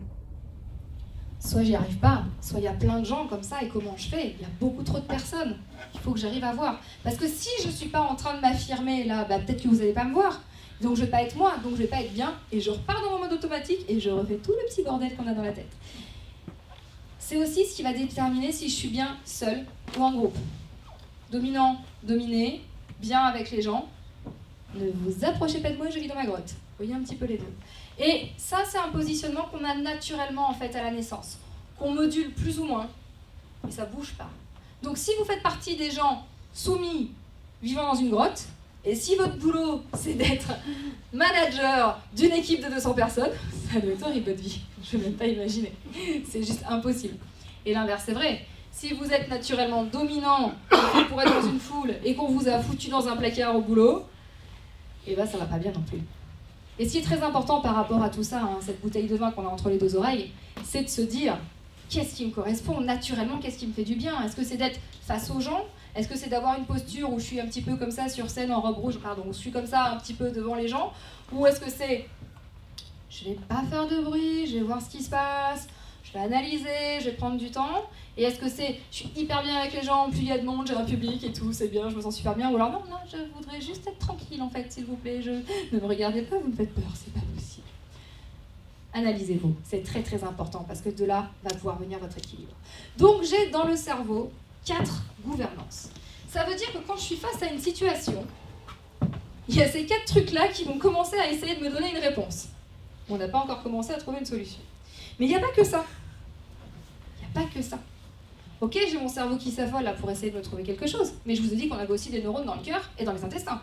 Soit j'y arrive pas, soit il y a plein de gens comme ça, et comment je fais? Il y a beaucoup trop de personnes. Il faut que j'arrive à voir. Parce que si je suis pas en train de m'affirmer là, bah, peut-être que vous allez pas me voir. Donc je vais pas être moi, donc je vais pas être bien, et je repars dans mon mode automatique, et je refais tout le petit bordel qu'on a dans la tête. C'est aussi ce qui va déterminer si je suis bien seule ou en groupe. Dominant, dominé, bien avec les gens. Ne vous approchez pas de moi, je vis dans ma grotte. Vous voyez un petit peu les deux. Et ça, c'est un positionnement qu'on a naturellement en fait à la naissance, qu'on module plus ou moins, et ça bouge pas. Donc si vous faites partie des gens soumis, vivant dans une grotte, et si votre boulot c'est d'être manager d'une équipe de 200 personnes, ça doit être horrible votre vie. Je ne peux même pas imaginer. C'est juste impossible. Et l'inverse c'est vrai. Si vous êtes naturellement dominant pour être dans une foule et qu'on vous a foutu dans un placard au boulot, et ben ça va pas bien non plus. Et ce qui est très important par rapport à tout ça, hein, cette bouteille de vin qu'on a entre les deux oreilles, c'est de se dire qu'est-ce qui me correspond naturellement, qu'est-ce qui me fait du bien. Est-ce que c'est d'être face aux gens? Est-ce que c'est d'avoir une posture où je suis un petit peu comme ça sur scène en robe rouge, pardon, où je suis comme ça un petit peu devant les gens? Ou est-ce que c'est je vais pas faire de bruit, je vais voir ce qui se passe, je vais analyser, je vais prendre du temps? Et est-ce que c'est je suis hyper bien avec les gens, plus il y a de monde, j'ai un public et tout, c'est bien, je me sens super bien? Ou alors non, je voudrais juste être tranquille en fait, s'il vous plaît, ne me regardez pas, vous me faites peur, c'est pas possible. Analysez-vous, c'est très très important parce que de là va pouvoir venir votre équilibre. Donc j'ai dans le cerveau 4 gouvernances. Ça veut dire que quand je suis face à une situation, il y a ces 4 trucs-là qui vont commencer à essayer de me donner une réponse. On n'a pas encore commencé à trouver une solution. Mais il n'y a pas que ça. Il n'y a pas que ça. Ok, j'ai mon cerveau qui s'affole là pour essayer de me trouver quelque chose, mais je vous ai dit qu'on avait aussi des neurones dans le cœur et dans les intestins.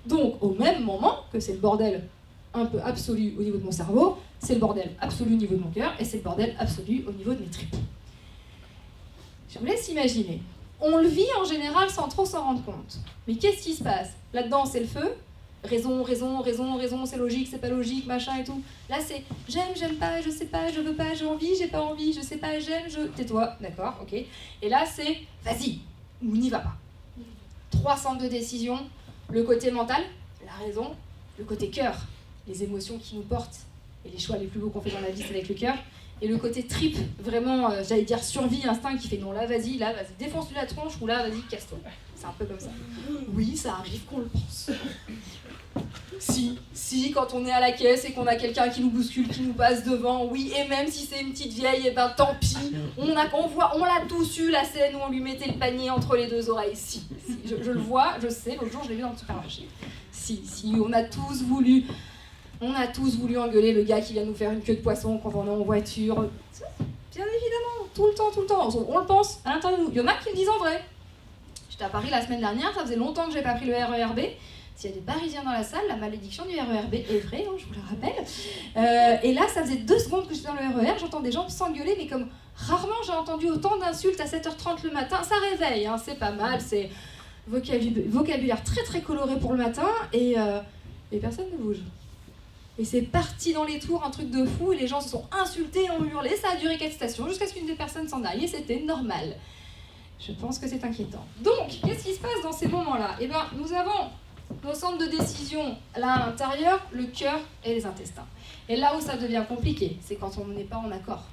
Donc au même moment que c'est le bordel un peu absolu au niveau de mon cerveau, c'est le bordel absolu au niveau de mon cœur et c'est le bordel absolu au niveau de mes tripes. Je vous laisse imaginer. On le vit en général sans trop s'en rendre compte. Mais qu'est-ce qui se passe? Là-dedans, c'est le feu. Raison, c'est logique, c'est pas logique, machin et tout. Là, c'est j'aime pas, je sais pas, je veux pas, j'ai envie, j'ai pas envie, je sais pas, j'aime, Tais-toi, d'accord, ok. Et là, c'est vas-y, ou n'y va pas. 3 centres de décision, le côté mental, la raison, le côté cœur, les émotions qui nous portent, et les choix les plus beaux qu'on fait dans la vie, c'est avec le cœur. Et le côté trip, vraiment, j'allais dire survie, instinct, qui fait non, là, vas-y, défonce-lui la tronche, ou là, vas-y, casse-toi. C'est un peu comme ça. Oui, ça arrive qu'on le pense. Si, quand on est à la caisse et qu'on a quelqu'un qui nous bouscule, qui nous passe devant, oui, et même si c'est une petite vieille, et ben tant pis, on l'a tous eu la scène où on lui mettait le panier entre les deux oreilles. Si, je le vois, je sais, l'autre jour je l'ai vu dans le supermarché. Si, on a tous voulu engueuler le gars qui vient nous faire une queue de poisson quand on est en voiture. Bien évidemment, tout le temps, on le pense à l'intérieur de nous. Il y en a qui le disent en vrai. J'étais à Paris la semaine dernière, ça faisait longtemps que j'ai pas pris le RERB. S'il y a des Parisiens dans la salle, la malédiction du RERB est vraie, hein, je vous le rappelle. Et là, ça faisait 2 secondes que j'étais dans le RER, j'entends des gens s'engueuler, mais comme rarement j'ai entendu autant d'insultes à 7h30 le matin. Ça réveille, hein, c'est pas mal, c'est vocabulaire très très coloré pour le matin, et personne ne bouge. Et c'est parti dans les tours, un truc de fou, et les gens se sont insultés, ont hurlé, ça a duré 4 stations, jusqu'à ce qu'une des personnes s'en aille, et c'était normal. Je pense que c'est inquiétant. Donc, qu'est-ce qui se passe dans ces moments-là? Eh bien, nous avons nos centres de décision là à l'intérieur, le cœur et les intestins. Et là où ça devient compliqué, c'est quand on n'est pas en accord.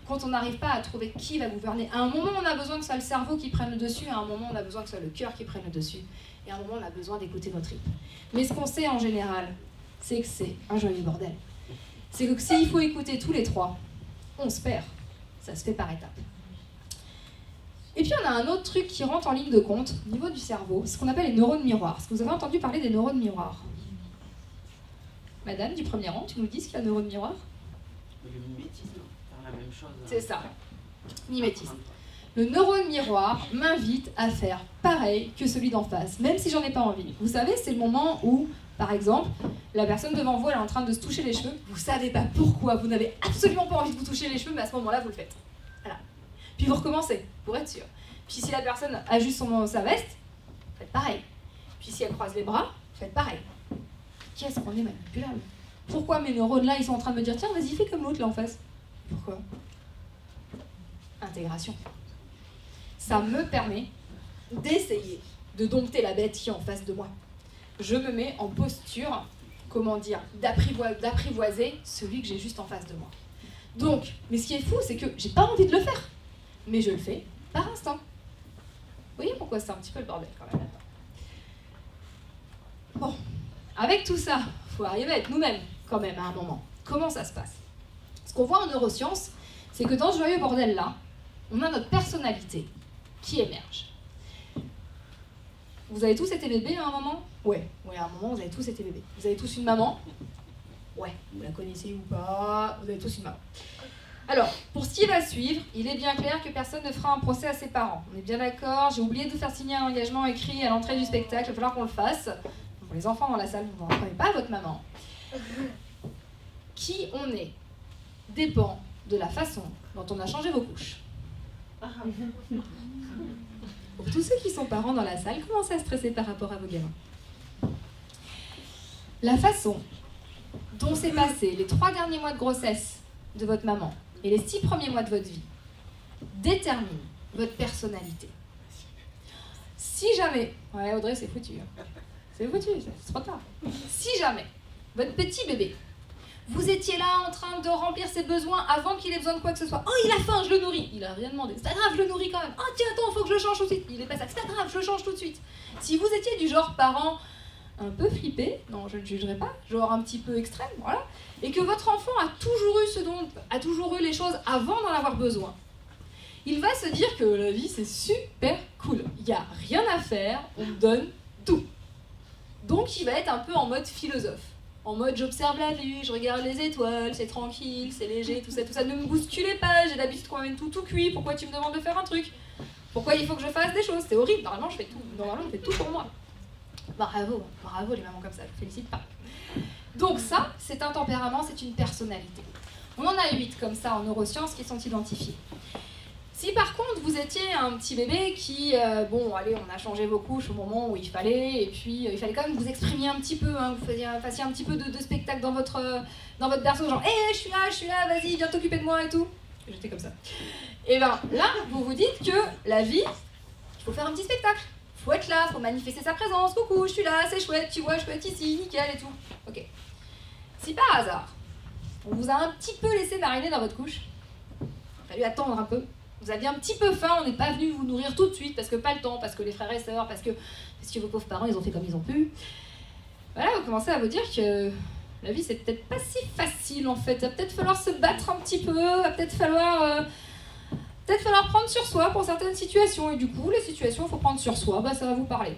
Quand on n'arrive pas à trouver qui va gouverner. À un moment, on a besoin que ce soit le cerveau qui prenne le dessus, à un moment, on a besoin que ce soit le cœur qui prenne le dessus, et à un moment, on a besoin d'écouter nos tripes. Mais ce qu'on sait en général, c'est que c'est un joli bordel. C'est que s'il faut écouter tous les 3, on se perd. Ça se fait par étapes. Et puis on a un autre truc qui rentre en ligne de compte au niveau du cerveau, ce qu'on appelle les neurones miroirs. Est-ce que vous avez entendu parler des neurones miroirs? Madame du premier rang, tu nous dis ce qu'il y a neurone miroir? Le mimétisme, faire la même chose. C'est ça, mimétisme. Le neurone miroir m'invite à faire pareil que celui d'en face, même si j'en ai pas envie. Vous savez, c'est le moment où, par exemple, la personne devant vous, elle est en train de se toucher les cheveux, vous savez pas pourquoi, vous n'avez absolument pas envie de vous toucher les cheveux, mais à ce moment-là, vous le faites. Voilà. Puis vous recommencez, pour être sûr. Puis si la personne ajuste sa veste, faites pareil. Puis si elle croise les bras, faites pareil. Qu'est-ce qu'on est manipulable? Pourquoi mes neurones là, ils sont en train de me dire tiens, vas-y, fais comme l'autre là en face? Pourquoi? Intégration. Ça me permet d'essayer de dompter la bête qui est en face de moi. Je me mets en posture, d'apprivoiser celui que j'ai juste en face de moi. Donc, mais ce qui est fou, c'est que j'ai pas envie de le faire, mais je le fais par instinct. Vous voyez pourquoi c'est un petit peu le bordel quand même là-dedans. Bon, avec tout ça, il faut arriver à être nous-mêmes quand même à un moment. Comment ça se passe? Ce qu'on voit en neurosciences, c'est que dans ce joyeux bordel-là, on a notre personnalité qui émerge. Vous avez tous été bébés à un moment? Ouais, à un moment, vous avez tous été bébés. Vous avez tous une maman? Ouais, vous la connaissez ou pas, vous avez tous une maman. Alors, pour ce qui va suivre, il est bien clair que personne ne fera un procès à ses parents. On est bien d'accord, j'ai oublié de vous faire signer un engagement écrit à l'entrée du spectacle, il va falloir qu'on le fasse. Pour les enfants dans la salle, vous n'en prenez pas à votre maman. Qui on est dépend de la façon dont on a changé vos couches. Pour tous ceux qui sont parents dans la salle, commencez à stresser par rapport à vos gamins. La façon dont s'est passé les 3 derniers mois de grossesse de votre maman et les 6 premiers mois de votre vie détermine votre personnalité. Si jamais... Ouais, Audrey, c'est foutu. Hein. C'est foutu, c'est trop tard. Si jamais votre petit bébé, vous étiez là en train de remplir ses besoins avant qu'il ait besoin de quoi que ce soit. Oh, il a faim, je le nourris. Il a rien demandé. C'est pas grave, je le nourris quand même. Oh, tiens, attends, faut que je le change tout de suite. Il est pas ça. C'est pas grave, je le change tout de suite. Si vous étiez du genre parent un peu flippé, non, je ne jugerai pas, genre un petit peu extrême, voilà, et que votre enfant a toujours eu les choses avant d'en avoir besoin, il va se dire que la vie c'est super cool. Il n'y a rien à faire, on me donne tout. Donc il va être un peu en mode philosophe. En mode j'observe la vie, je regarde les étoiles, c'est tranquille, c'est léger, tout ça, ne me bousculez pas, j'ai l'habitude qu'on m'amène tout cuit, pourquoi tu me demandes de faire un truc? Pourquoi il faut que je fasse des choses? C'est horrible, normalement on fait tout pour moi. Bravo les mamans comme ça, je félicite pas. Donc ça, c'est un tempérament, c'est une personnalité. On en a 8 comme ça en neurosciences qui sont identifiés. Si par contre vous étiez un petit bébé qui, on a changé vos couches au moment où il fallait, et puis il fallait quand même que vous exprimiez un petit peu, hein, que vous fassiez un petit peu de spectacle dans votre berceau, genre je suis là, vas-y, viens t'occuper de moi et tout. J'étais comme ça. Et ben là, vous vous dites que la vie, il faut faire un petit spectacle. Faut être là, faut manifester sa présence, coucou, je suis là, c'est chouette, tu vois, je peux être ici, nickel et tout. Ok. Si par hasard, on vous a un petit peu laissé mariner dans votre couche, il a fallu attendre un peu, vous aviez un petit peu faim, on n'est pas venu vous nourrir tout de suite, parce que pas le temps, parce que les frères et sœurs, parce que vos pauvres parents, ils ont fait comme ils ont pu. Voilà, vous commencez à vous dire que la vie, c'est peut-être pas si facile en fait. Il va peut-être falloir se battre un petit peu, il va peut-être falloir prendre sur soi pour certaines situations. Et du coup, les situations, il faut prendre sur soi, ça va vous parler.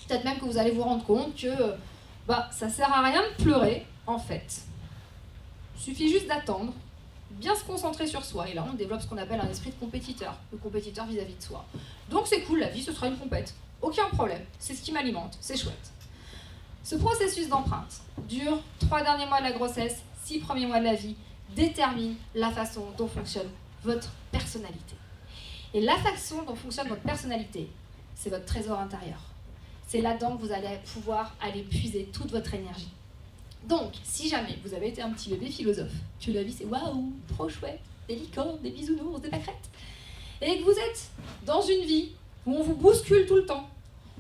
Peut-être même que vous allez vous rendre compte que ça sert à rien de pleurer, en fait. Il suffit juste d'attendre, bien se concentrer sur soi. Et là, on développe ce qu'on appelle un esprit de compétiteur, le compétiteur vis-à-vis de soi. Donc c'est cool, la vie, ce sera une compète. Aucun problème, c'est ce qui m'alimente, c'est chouette. Ce processus d'empreinte dure 3 derniers mois de la grossesse, 6 premiers mois de la vie, détermine la façon dont fonctionne votre personnalité. Et la façon dont fonctionne votre personnalité, c'est votre trésor intérieur. C'est là-dedans que vous allez pouvoir aller puiser toute votre énergie. Donc, si jamais vous avez été un petit bébé philosophe, que la vie c'est waouh, trop chouette, des licornes, des bisounours, des pâquerettes, et que vous êtes dans une vie où on vous bouscule tout le temps,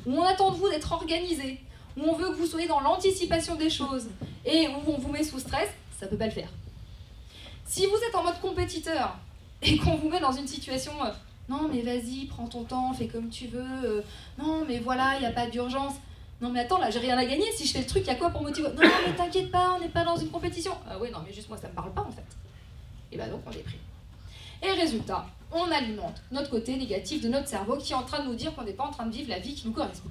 où on attend de vous d'être organisé, où on veut que vous soyez dans l'anticipation des choses, et où on vous met sous stress, ça peut pas le faire. Si vous êtes en mode compétiteur, et qu'on vous met dans une situation non mais vas-y, prends ton temps, fais comme tu veux, non mais voilà, il n'y a pas d'urgence, non mais attends là j'ai rien à gagner, si je fais le truc, il y a quoi pour motiver? Non mais t'inquiète pas, on n'est pas dans une compétition. Ah ouais non mais juste moi ça me parle pas en fait. Et donc on est pris. Et résultat, on alimente notre côté négatif de notre cerveau qui est en train de nous dire qu'on n'est pas en train de vivre la vie qui nous correspond.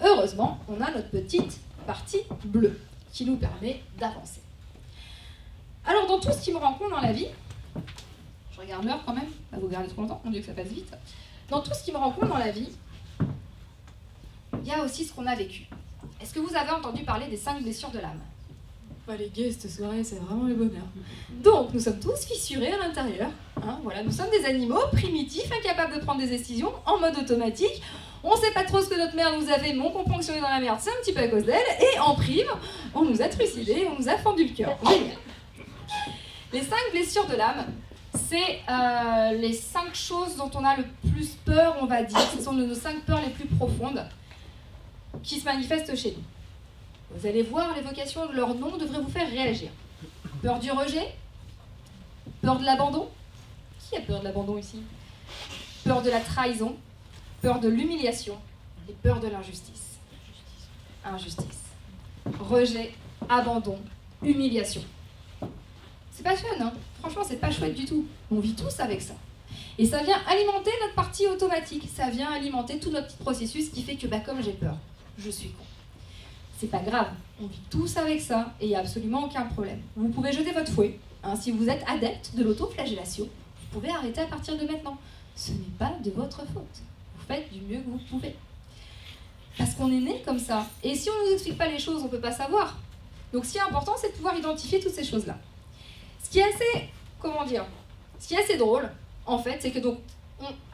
Heureusement, on a notre petite partie bleue qui nous permet d'avancer. Alors dans tout ce qui me rend compte dans la vie, je regarde l'heure quand même, vous regardez trop longtemps, mon Dieu que ça passe vite. Dans tout ce qui me rend compte dans la vie, il y a aussi ce qu'on a vécu. Est-ce que vous avez entendu parler des 5 blessures de l'âme? Les gays, cette soirée, c'est vraiment le bonheur. Donc, nous sommes tous fissurés à l'intérieur. Voilà, nous sommes des animaux primitifs, incapables de prendre des décisions en mode automatique. On sait pas trop ce que notre mère nous a fait, mais on comprend que si on est dans la merde, c'est un petit peu à cause d'elle. Et en prime, on nous a trucidés, on nous a fendu le cœur. Génial. Les 5 blessures de l'âme, C'est les 5 choses dont on a le plus peur, on va dire. Ce sont nos 5 peurs les plus profondes qui se manifestent chez nous. Vous allez voir, l'évocation de leur nom devrait vous faire réagir. Peur du rejet? Peur de l'abandon? Qui a peur de l'abandon ici? Peur de la trahison? Peur de l'humiliation? Et peur de l'injustice? Injustice. Rejet, abandon, humiliation. C'est pas fun, hein? Franchement, c'est pas chouette du tout. On vit tous avec ça. Et ça vient alimenter notre partie automatique. Ça vient alimenter tout notre petit processus qui fait que, comme j'ai peur, je suis con. C'est pas grave. On vit tous avec ça et il n'y a absolument aucun problème. Vous pouvez jeter votre fouet. Hein, si vous êtes adepte de l'autoflagellation, vous pouvez arrêter à partir de maintenant. Ce n'est pas de votre faute. Vous faites du mieux que vous pouvez. Parce qu'on est né comme ça. Et si on ne nous explique pas les choses, on ne peut pas savoir. Donc ce qui est important, c'est de pouvoir identifier toutes ces choses-là. Ce qui est assez, ce qui est assez drôle, en fait, c'est que donc,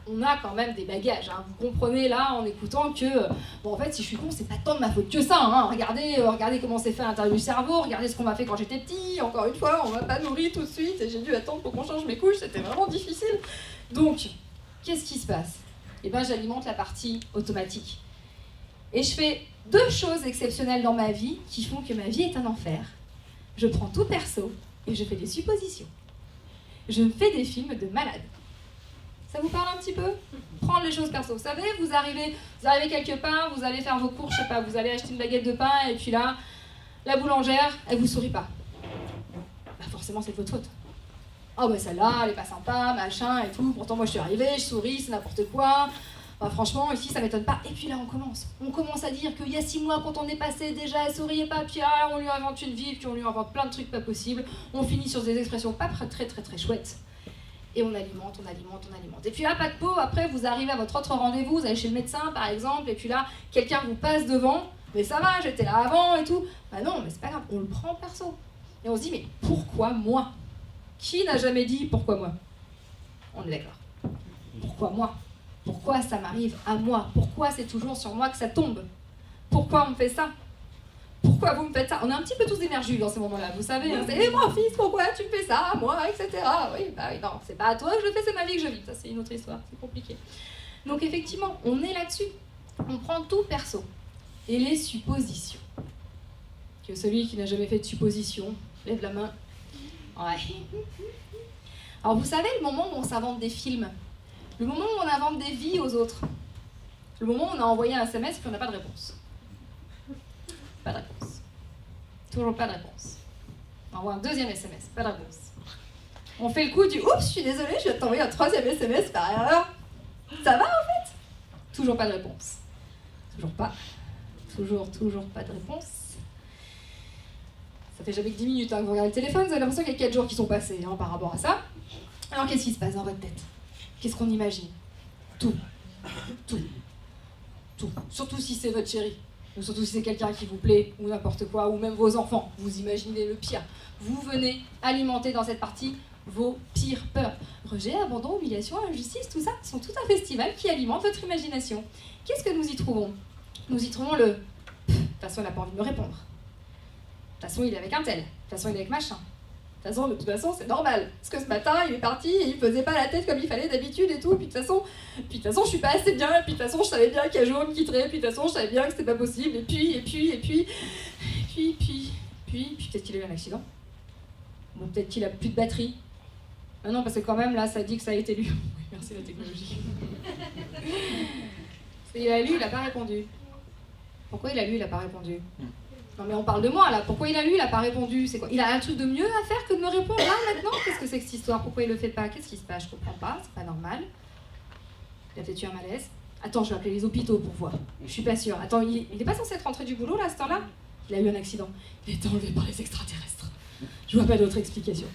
on a quand même des bagages. Hein. Vous comprenez là, en écoutant que, en fait, si je suis con, c'est pas tant de ma faute que ça. Hein. Regardez comment c'est fait à l'intérieur du cerveau, regardez ce qu'on m'a fait quand j'étais petit. Encore une fois, on m'a pas nourri tout de suite et j'ai dû attendre pour qu'on change mes couches. C'était vraiment difficile. Donc, qu'est-ce qui se passe? Eh bien, j'alimente la partie automatique. Et je fais 2 choses exceptionnelles dans ma vie qui font que ma vie est un enfer. Je prends tout perso et je fais des suppositions. Je me fais des films de malade. Ça vous parle un petit peu? Prendre les choses perso. Vous savez, vous arrivez quelque part, vous allez faire vos courses, je sais pas, vous allez acheter une baguette de pain et puis là, la boulangère, elle vous sourit pas. Forcément, c'est de votre faute. Oh celle-là, elle est pas sympa, machin et tout. Pourtant, moi, je suis arrivée, je souris, c'est n'importe quoi. Franchement, ici, ça m'étonne pas. Et puis là, on commence à dire qu'il y a 6 mois, quand on est passé, déjà, elle souriait pas. Puis là, on lui invente une vie, puis on lui invente plein de trucs pas possibles. On finit sur des expressions pas très chouettes. Et on alimente. Et puis là, pas de peau, après, vous arrivez à votre autre rendez-vous, vous allez chez le médecin, par exemple, et puis là, quelqu'un vous passe devant. Mais ça va, j'étais là avant et tout. Non, mais c'est pas grave, on le prend perso. Et on se dit, mais pourquoi moi? Qui n'a jamais dit pourquoi moi? On est d'accord. Pourquoi moi? Pourquoi ça m'arrive à moi? Pourquoi c'est toujours sur moi que ça tombe? Pourquoi on me fait ça? Pourquoi vous me faites ça? On est un petit peu tous émergés dans ces moments-là, vous savez. Hein, c'est moi, fils, pourquoi tu me fais ça? Moi, etc. Oui, non, c'est pas à toi que je le fais, c'est ma vie que je vis. Ça, c'est une autre histoire, c'est compliqué. Donc, effectivement, on est là-dessus. On prend tout perso. Et les suppositions. Que celui qui n'a jamais fait de supposition, lève la main. Ouais. Alors, vous savez, le moment où on s'invente des films, le moment où on invente des vies aux autres, le moment où on a envoyé un SMS et qu'on n'a pas de réponse. Pas de réponse. Toujours pas de réponse. On envoie un 2e SMS, pas de réponse. On fait le coup du « Oups, je suis désolée, je viens de t'envoyer un 3e SMS par erreur. Ça va en fait ?» Toujours pas de réponse. Toujours pas. Toujours pas de réponse. Ça fait jamais que 10 minutes que vous regardez le téléphone, vous avez l'impression qu'il y a 4 jours qui sont passés par rapport à ça. Alors qu'est-ce qui se passe dans votre tête? Qu'est-ce qu'on imagine? Tout. Surtout si c'est votre chéri, ou surtout si c'est quelqu'un qui vous plaît, ou n'importe quoi, ou même vos enfants. Vous imaginez le pire. Vous venez alimenter dans cette partie vos pires peurs. Rejet, abandon, humiliation, injustice, tout ça sont tout un festival qui alimente votre imagination. Qu'est-ce que nous y trouvons? Nous y trouvons le « de toute façon, il n'a pas envie de me répondre. De toute façon, il est avec un tel. De toute façon, il est avec machin. De toute façon, c'est normal. Parce que ce matin, il est parti et il faisait pas la tête comme il fallait d'habitude et tout. Puis de toute façon, je suis pas assez bien. Et puis de toute façon, je savais bien qu'il y a Jérôme qui quitterait. Puis de toute façon, je savais bien que c'était pas possible. Et puis, peut-être qu'il a eu un accident. Bon, peut-être qu'il a plus de batterie. Ah non, parce que quand même, là, ça dit que ça a été lu. Oui, merci la technologie. Il a lu, il a pas répondu. Pourquoi il a lu, il a pas répondu? Non mais on parle de moi là, pourquoi il a lu, il a pas répondu? C'est quoi? Il a un truc de mieux à faire que de me répondre là maintenant? Qu'est-ce que c'est que cette histoire? Pourquoi il le fait pas? Qu'est-ce qui se passe? Je comprends pas, c'est pas normal. Il a peut-être eu un malaise. Attends, je vais appeler les hôpitaux pour voir. Je suis pas sûre. Attends, il est pas censé être rentré du boulot là à ce temps-là? Il a eu un accident. Il a été enlevé par les extraterrestres. Je vois pas d'autre explication.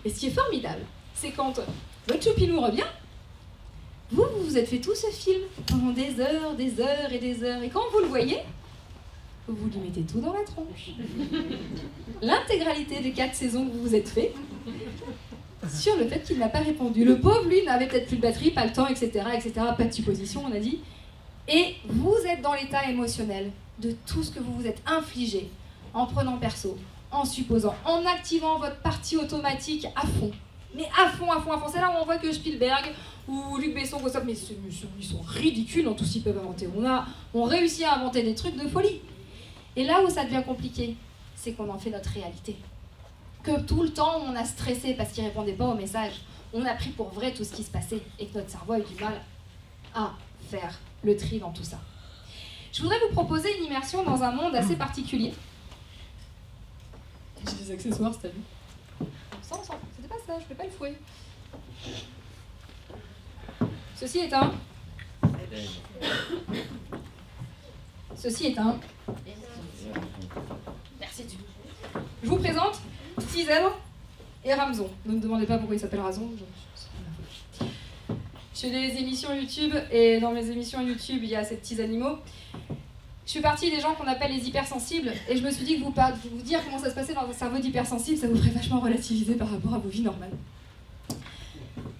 Et ce qui est formidable, c'est quand votre choupinou revient, vous vous êtes fait tout ce film pendant des heures et des heures. Et quand vous le voyez, vous lui mettez tout dans la tronche. L'intégralité des 4 saisons que vous vous êtes fait sur le fait qu'il n'a pas répondu. Le pauvre, lui, n'avait peut-être plus de batterie, pas le temps, etc., pas de supposition, on a dit. Et vous êtes dans l'état émotionnel de tout ce que vous vous êtes infligé en prenant perso, en supposant, en activant votre partie automatique à fond. Mais à fond. C'est là où on voit que Spielberg ou Luc Besson, mais ils sont ridicules dans tout ce qu'ils peuvent inventer. On réussit à inventer des trucs de folie. Et là où ça devient compliqué, c'est qu'on en fait notre réalité. Que tout le temps, on a stressé parce qu'ils ne répondaient pas aux messages. On a pris pour vrai tout ce qui se passait et que notre cerveau a eu du mal à faire le tri dans tout ça. Je voudrais vous proposer une immersion dans un monde assez particulier. J'ai des accessoires, c'est à lui. Sans, c'était pas ça, je fais pas le fouet. Ceci est un. Ceci est un. Merci Dieu. Je vous présente Petit Zèbre et Ramzon. Ne me demandez pas pourquoi il s'appelle Ramzon. Je fais des émissions YouTube et dans mes émissions YouTube, il y a ces petits animaux. Je fais partie des gens qu'on appelle les hypersensibles et je me suis dit que vous dire comment ça se passait dans un cerveau d'hypersensible, ça vous ferait vachement relativiser par rapport à vos vies normales.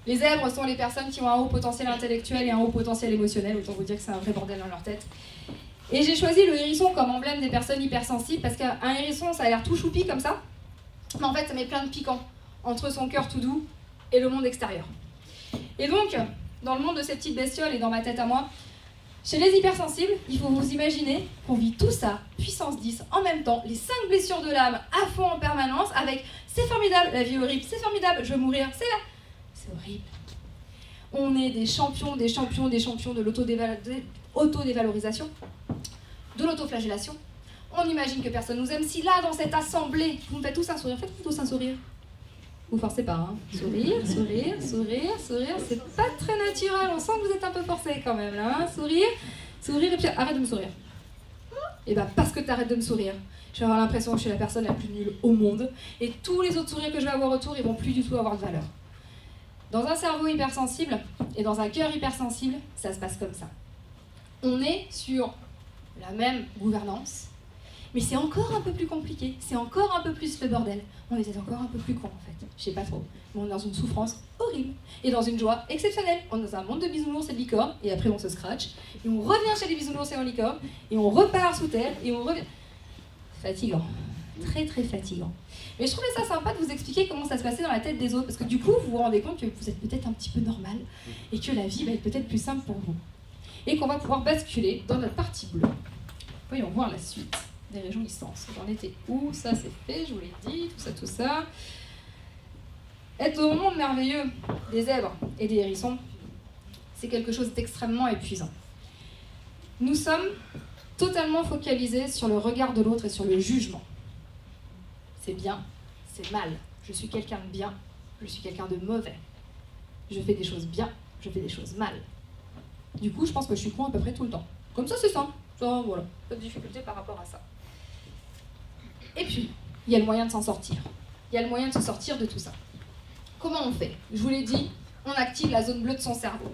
Les zèbres sont les personnes qui ont un haut potentiel intellectuel et un haut potentiel émotionnel, autant vous dire que c'est un vrai bordel dans leur tête. Et j'ai choisi le hérisson comme emblème des personnes hypersensibles parce qu'un hérisson, ça a l'air tout choupi comme ça, mais en fait, ça met plein de piquants entre son cœur tout doux et le monde extérieur. Et donc, dans le monde de ces petites bestioles et dans ma tête à moi, chez les hypersensibles, il faut vous imaginer qu'on vit tout ça, puissance 10, en même temps, les 5 blessures de l'âme à fond en permanence, avec c'est formidable, la vie est horrible, c'est formidable, je veux mourir, c'est là. C'est horrible. On est des champions de l'autodévalorisation, de l'autoflagellation. On imagine que personne nous aime. Si là, dans cette assemblée, vous me faites tous un sourire, faites-vous tous un sourire. Vous forcez pas, hein. Sourire, c'est pas très naturel, on sent que vous êtes un peu forcé quand même là, hein. Sourire, et puis arrête de me sourire. Et bah parce que t'arrêtes de me sourire, je vais avoir l'impression que je suis la personne la plus nulle au monde, et tous les autres sourires que je vais avoir autour, ils vont plus du tout avoir de valeur. Dans un cerveau hypersensible, et dans un cœur hypersensible, ça se passe comme ça. On est sur la même gouvernance, mais c'est encore un peu plus compliqué, c'est encore un peu plus le bordel. On était encore un peu plus con en fait, je sais pas trop. Mais on est dans une souffrance horrible et dans une joie exceptionnelle. On est dans un monde de bisounours et de licornes et après on se scratch et on revient chez les bisounours et en licorne et on repart sous terre et on revient. Fatigant, très très fatigant. Mais je trouvais ça sympa de vous expliquer comment ça se passait dans la tête des autres parce que du coup vous vous rendez compte que vous êtes peut-être un petit peu normal et que la vie va être peut-être plus simple pour vous. Et qu'on va pouvoir basculer dans notre partie bleue. Voyons voir la suite des réjouissances. J'en étais où? Ça c'est fait, je vous l'ai dit, tout ça. Être au monde merveilleux des zèbres et des hérissons, c'est quelque chose d'extrêmement épuisant. Nous sommes totalement focalisés sur le regard de l'autre et sur le jugement. C'est bien, c'est mal. Je suis quelqu'un de bien, je suis quelqu'un de mauvais. Je fais des choses bien, je fais des choses mal. Du coup, je pense que je suis con à peu près tout le temps. Comme ça, c'est simple. Ça, voilà. Pas de difficulté par rapport à ça. Et puis, il y a le moyen de s'en sortir. Il y a le moyen de se sortir de tout ça. Comment on fait? Je vous l'ai dit, on active la zone bleue de son cerveau.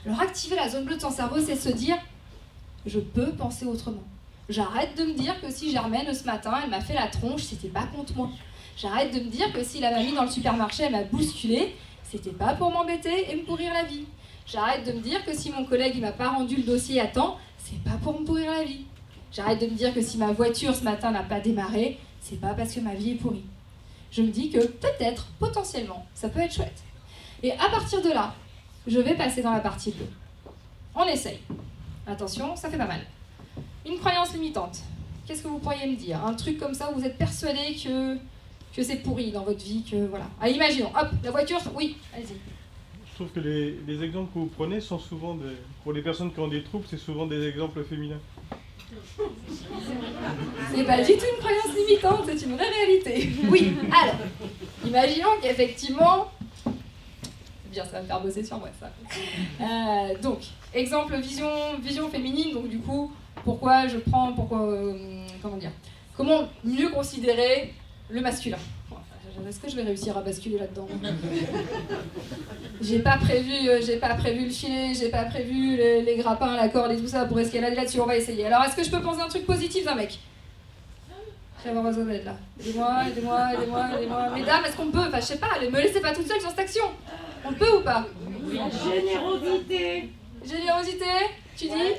Alors, activer la zone bleue de son cerveau, c'est se dire « Je peux penser autrement. J'arrête de me dire que si Germaine, ce matin, elle m'a fait la tronche, c'était pas contre moi. J'arrête de me dire que si la mamie dans le supermarché, elle m'a bousculé, c'était pas pour m'embêter et me pourrir la vie. J'arrête de me dire que si mon collègue, il m'a pas rendu le dossier à temps, c'est pas pour me pourrir la vie. J'arrête de me dire que si ma voiture ce matin n'a pas démarré, c'est pas parce que ma vie est pourrie. Je me dis que peut-être, potentiellement, ça peut être chouette. Et à partir de là, je vais passer dans la partie bleue. On essaye. Attention, ça fait pas mal. Une croyance limitante. Qu'est-ce que vous pourriez me dire? Un truc comme ça où vous êtes persuadé que c'est pourri dans votre vie, que voilà. Allez, imaginons, hop, la voiture, oui, allez-y. Je trouve que les exemples que vous prenez sont souvent, pour les personnes qui ont des troubles, c'est souvent des exemples féminins. C'est pas du tout une croyance limitante, c'est une vraie réalité. Oui, alors, imaginons qu'effectivement... Bien, ça va me faire bosser sur moi, ça. Donc, exemple, vision féminine, donc du coup, comment mieux considérer le masculin? Est-ce que je vais réussir à basculer là-dedans? J'ai pas prévu le filet, j'ai pas prévu les grappins, la corde et tout ça pour escalader là-dessus, on va essayer. Alors, est-ce que je peux penser un truc positif d'un mec? Je vais avoir besoin d'aide là. Aidez-moi. Mesdames, est-ce qu'on peut? Enfin, je sais pas, me laissez pas toute seule sur cette action. On peut ou pas? Générosité. Générosité, tu dis?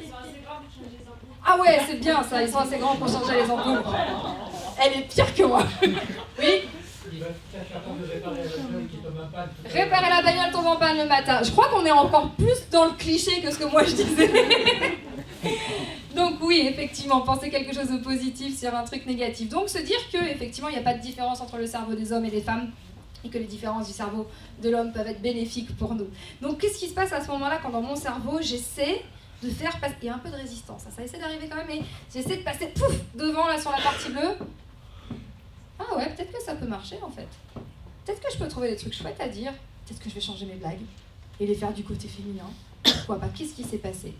Ah ouais, c'est bien ça, ils sont assez grands pour changer les ampoules. Elle est pire que moi. Oui? Il va être capable de réparer la bagnole qui tombe en panne. Réparer la bagnole tombe en panne le matin. Je crois qu'on est encore plus dans le cliché que ce que moi je disais. Donc oui, effectivement, penser quelque chose de positif sur un truc négatif. Donc se dire qu'effectivement, il n'y a pas de différence entre le cerveau des hommes et des femmes et que les différences du cerveau de l'homme peuvent être bénéfiques pour nous. Donc qu'est-ce qui se passe à ce moment-là quand dans mon cerveau, j'essaie de faire passer... Il y a un peu de résistance, ça essaie d'arriver quand même, mais j'essaie de passer pouf devant là sur la partie bleue. Ah ouais, peut-être que ça peut marcher en fait. Peut-être que je peux trouver des trucs chouettes à dire. Peut-être que je vais changer mes blagues et les faire du côté féminin. Pourquoi pas? Qu'est-ce qui s'est passé?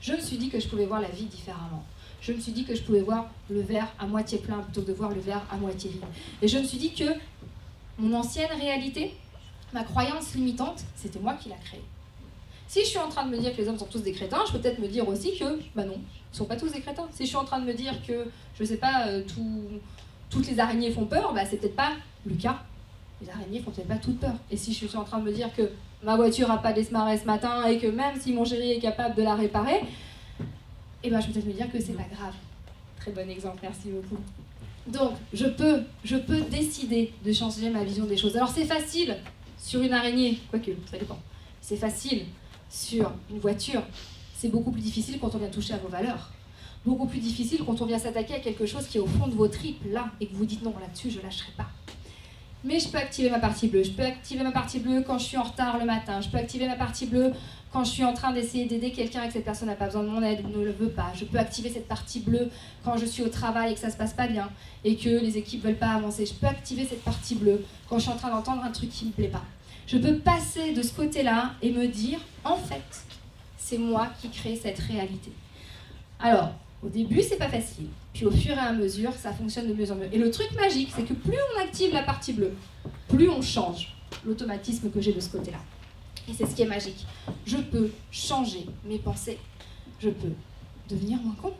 Je me suis dit que je pouvais voir la vie différemment. Je me suis dit que je pouvais voir le verre à moitié plein plutôt que de voir le verre à moitié vide. Et je me suis dit que mon ancienne réalité, ma croyance limitante, c'était moi qui l'a créée. Si je suis en train de me dire que les hommes sont tous des crétins, je peux peut-être me dire aussi que, bah non, ils ne sont pas tous des crétins. Si je suis en train de me dire que, je sais pas, toutes les araignées font peur, bah c'est peut-être pas le cas. Les araignées font peut-être pas toutes peur. Et si je suis en train de me dire que ma voiture n'a pas démarré ce matin et que même si mon chéri est capable de la réparer, eh ben je peux peut-être me dire que c'est pas grave. Très bon exemple, merci beaucoup. Donc, je peux décider de changer ma vision des choses. Alors c'est facile sur une araignée, quoique, ça dépend. C'est facile sur une voiture. C'est beaucoup plus difficile quand on vient toucher à vos valeurs. Beaucoup plus difficile quand on vient s'attaquer à quelque chose qui est au fond de vos tripes, là, et que vous dites non, là-dessus, je lâcherai pas. Mais je peux activer ma partie bleue. Je peux activer ma partie bleue quand je suis en retard le matin. Je peux activer ma partie bleue quand je suis en train d'essayer d'aider quelqu'un et que cette personne n'a pas besoin de mon aide ou ne le veut pas. Je peux activer cette partie bleue quand je suis au travail et que ça se passe pas bien et que les équipes veulent pas avancer. Je peux activer cette partie bleue quand je suis en train d'entendre un truc qui me plaît pas. Je peux passer de ce côté-là et me dire, en fait, c'est moi qui crée cette réalité. Alors, au début, c'est pas facile. Puis au fur et à mesure, ça fonctionne de mieux en mieux. Et le truc magique, c'est que plus on active la partie bleue, plus on change l'automatisme que j'ai de ce côté-là. Et c'est ce qui est magique. Je peux changer mes pensées. Je peux devenir moins con.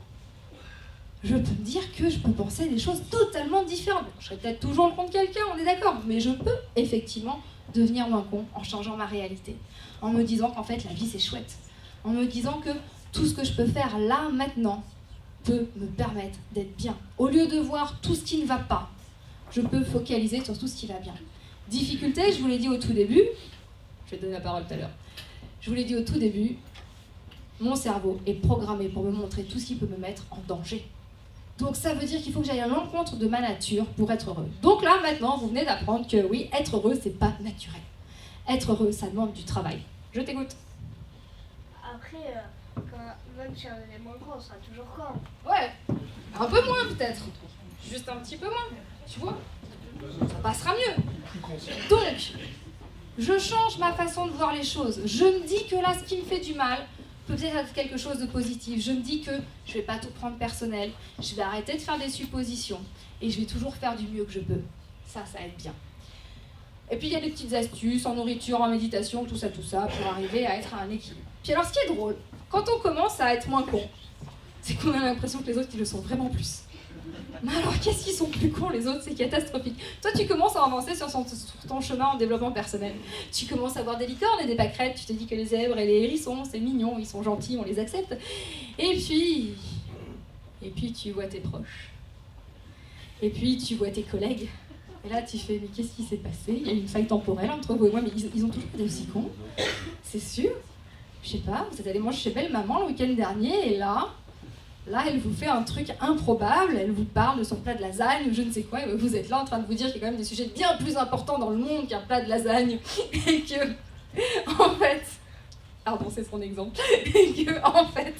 Je peux me dire que je peux penser des choses totalement différentes. Je serai peut-être toujours contre quelqu'un, on est d'accord, mais je peux effectivement devenir moins con en changeant ma réalité. En me disant qu'en fait, la vie, c'est chouette. En me disant que tout ce que je peux faire là, maintenant, peut me permettre d'être bien. Au lieu de voir tout ce qui ne va pas, je peux focaliser sur tout ce qui va bien. Difficulté, je vous l'ai dit au tout début, je vais te donner la parole tout à l'heure, je vous l'ai dit au tout début, mon cerveau est programmé pour me montrer tout ce qui peut me mettre en danger. Donc ça veut dire qu'il faut que j'aille à l'encontre de ma nature pour être heureux. Donc là, maintenant, vous venez d'apprendre que oui, être heureux, c'est pas naturel. Être heureux, ça demande du travail. Je t'écoute. Après, même si on est moins gros, on sera toujours con. Ouais, un peu moins peut-être. Juste un petit peu moins, tu vois. Ça passera mieux. Donc, je change ma façon de voir les choses. Je me dis que là, ce qui me fait du mal peut peut-être être quelque chose de positif. Je me dis que je vais pas tout prendre personnel. Je vais arrêter de faire des suppositions. Et je vais toujours faire du mieux que je peux. Ça aide bien. Et puis il y a des petites astuces en nourriture, en méditation, tout ça, pour arriver à être à un équilibre. Puis alors, ce qui est drôle, quand on commence à être moins con, c'est qu'on a l'impression que les autres, ils le sont vraiment plus. Mais alors, qu'est-ce qu'ils sont plus cons, les autres? C'est catastrophique. Toi, tu commences à avancer sur ton chemin en développement personnel. Tu commences à voir des licornes et des pâquerettes, tu te dis que les zèbres et les hérissons, c'est mignon, ils sont gentils, on les accepte. Et puis tu vois tes proches. Et puis, tu vois tes collègues. Et là, tu fais, mais qu'est-ce qui s'est passé? Il y a une faille temporelle entre vous et moi, mais ils ont toujours été aussi cons. C'est sûr. Je sais pas, vous êtes allés manger chez Belle Maman le week-end dernier, et là, elle vous fait un truc improbable, elle vous parle de son plat de lasagne ou je ne sais quoi, et vous êtes là en train de vous dire qu'il y a quand même des sujets bien plus importants dans le monde qu'un plat de lasagne, et que, en fait, pardon, c'est son exemple, et que, en fait,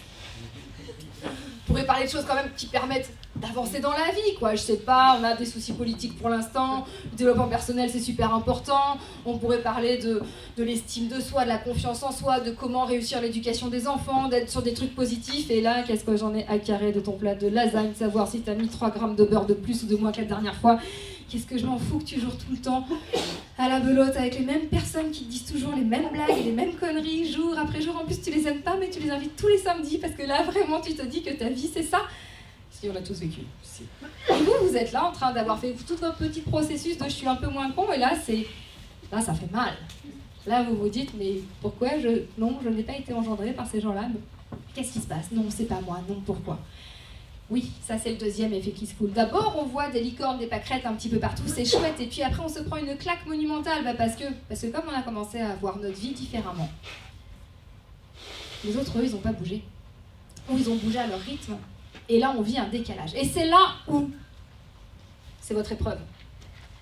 on pourrait parler de choses quand même qui permettent d'avancer dans la vie, quoi. Je sais pas, on a des soucis politiques pour l'instant, le développement personnel c'est super important, on pourrait parler de l'estime de soi, de la confiance en soi, de comment réussir l'éducation des enfants, d'être sur des trucs positifs, et là, qu'est-ce que j'en ai à carrer de ton plat de lasagne, savoir si t'as mis 3 grammes de beurre de plus ou de moins que la dernière fois, qu'est-ce que je m'en fous que tu joues tout le temps à la belote avec les mêmes personnes qui te disent toujours les mêmes blagues et les mêmes conneries, jour après jour, en plus tu les aimes pas, mais tu les invites tous les samedis, parce que là, vraiment, tu te dis que ta vie c'est ça. Si on a tous vécu. Si. Et vous êtes là en train d'avoir fait tout votre petit processus de je suis un peu moins con, et là, ça fait mal. Là, vous vous dites, mais pourquoi non, je n'ai pas été engendrée par ces gens-là. Qu'est-ce qui se passe? Non, c'est pas moi. Non, pourquoi? Oui, ça c'est le deuxième effet qui se coule. D'abord, on voit des licornes, des pâquerettes un petit peu partout, c'est chouette. Et puis après, on se prend une claque monumentale parce que comme on a commencé à voir notre vie différemment, les autres, eux, ils n'ont pas bougé. Ou ils ont bougé à leur rythme. Et là, on vit un décalage. Et c'est là où c'est votre épreuve.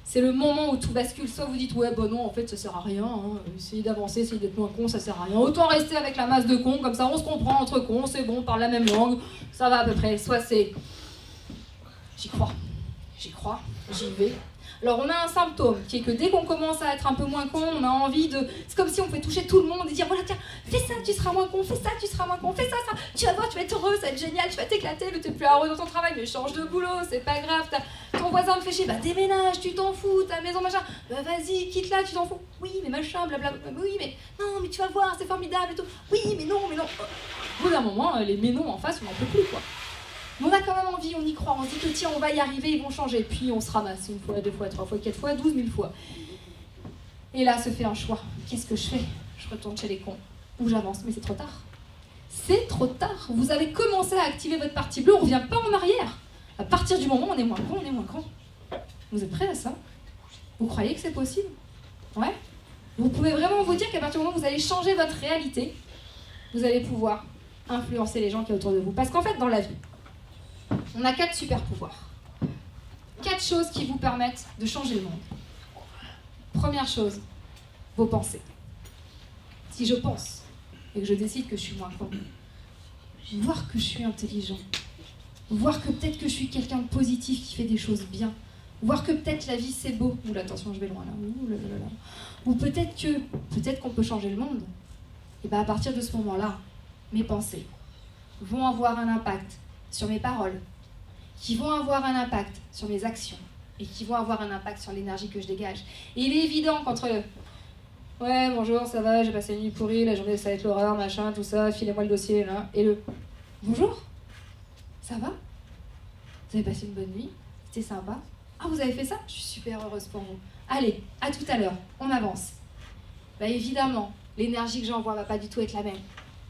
C'est le moment où tout bascule. Soit vous dites, ouais, bon non, en fait, ça sert à rien. Hein. Essayez d'avancer, essayez d'être moins con, ça sert à rien. Autant rester avec la masse de cons, comme ça, on se comprend entre cons, c'est bon, on parle la même langue, ça va à peu près. Soit c'est, j'y crois, j'y vais. Alors, on a un symptôme qui est que dès qu'on commence à être un peu moins con, on a envie de... C'est comme si on pouvait toucher tout le monde et dire, voilà, tiens, fais ça, tu seras moins con, fais ça, tu seras moins con, fais ça, tu vas voir, tu vas être heureux, ça va être génial, tu vas t'éclater, mais t'es plus heureux dans ton travail, mais change de boulot, c'est pas grave, ton voisin te fait chier, bah déménage, tu t'en fous, ta maison, machin, bah vas-y, quitte là, tu t'en fous, oui, mais machin, blablabla, oui, mais non, mais tu vas voir, c'est formidable et tout, oui, mais non. Au bout d'un moment, les mais non en face, on n'en peut plus, quoi. Mais on a quand même envie, on y croit, on se dit que tiens, on va y arriver, ils vont changer. Puis on se ramasse une fois, 2 fois, 3 fois, 4 fois, 12 000 fois. Et là se fait un choix. Qu'est-ce que je fais? Je retourne chez les cons. Ou j'avance, mais c'est trop tard. C'est trop tard. Vous avez commencé à activer votre partie bleue, on ne revient pas en arrière. À partir du moment où on est moins con, on est moins con. Vous êtes prêts à ça? Vous croyez que c'est possible? Ouais? Vous pouvez vraiment vous dire qu'à partir du moment où vous allez changer votre réalité, vous allez pouvoir influencer les gens qui sont autour de vous. Parce qu'en fait, dans la vie, on a 4 super pouvoirs. 4 choses qui vous permettent de changer le monde. Première chose, vos pensées. Si je pense et que je décide que je suis moins con, voir que je suis intelligent, voir que peut-être que je suis quelqu'un de positif qui fait des choses bien, voir que peut-être la vie c'est beau, ou attention je vais loin là, ou peut-être qu'on peut changer le monde, et bien à partir de ce moment-là, mes pensées vont avoir un impact sur mes paroles, qui vont avoir un impact sur mes actions et qui vont avoir un impact sur l'énergie que je dégage. Et il est évident qu'entre le « ouais, bonjour, ça va, j'ai passé une nuit pourrie, la journée ça va être l'horreur, machin, tout ça, filez-moi le dossier, là », et le « bonjour, ça va? Vous avez passé une bonne nuit? C'était sympa? Ah, vous avez fait ça? Je suis super heureuse pour vous. Allez, à tout à l'heure, on avance. » Bah évidemment, l'énergie que j'envoie va pas du tout être la même.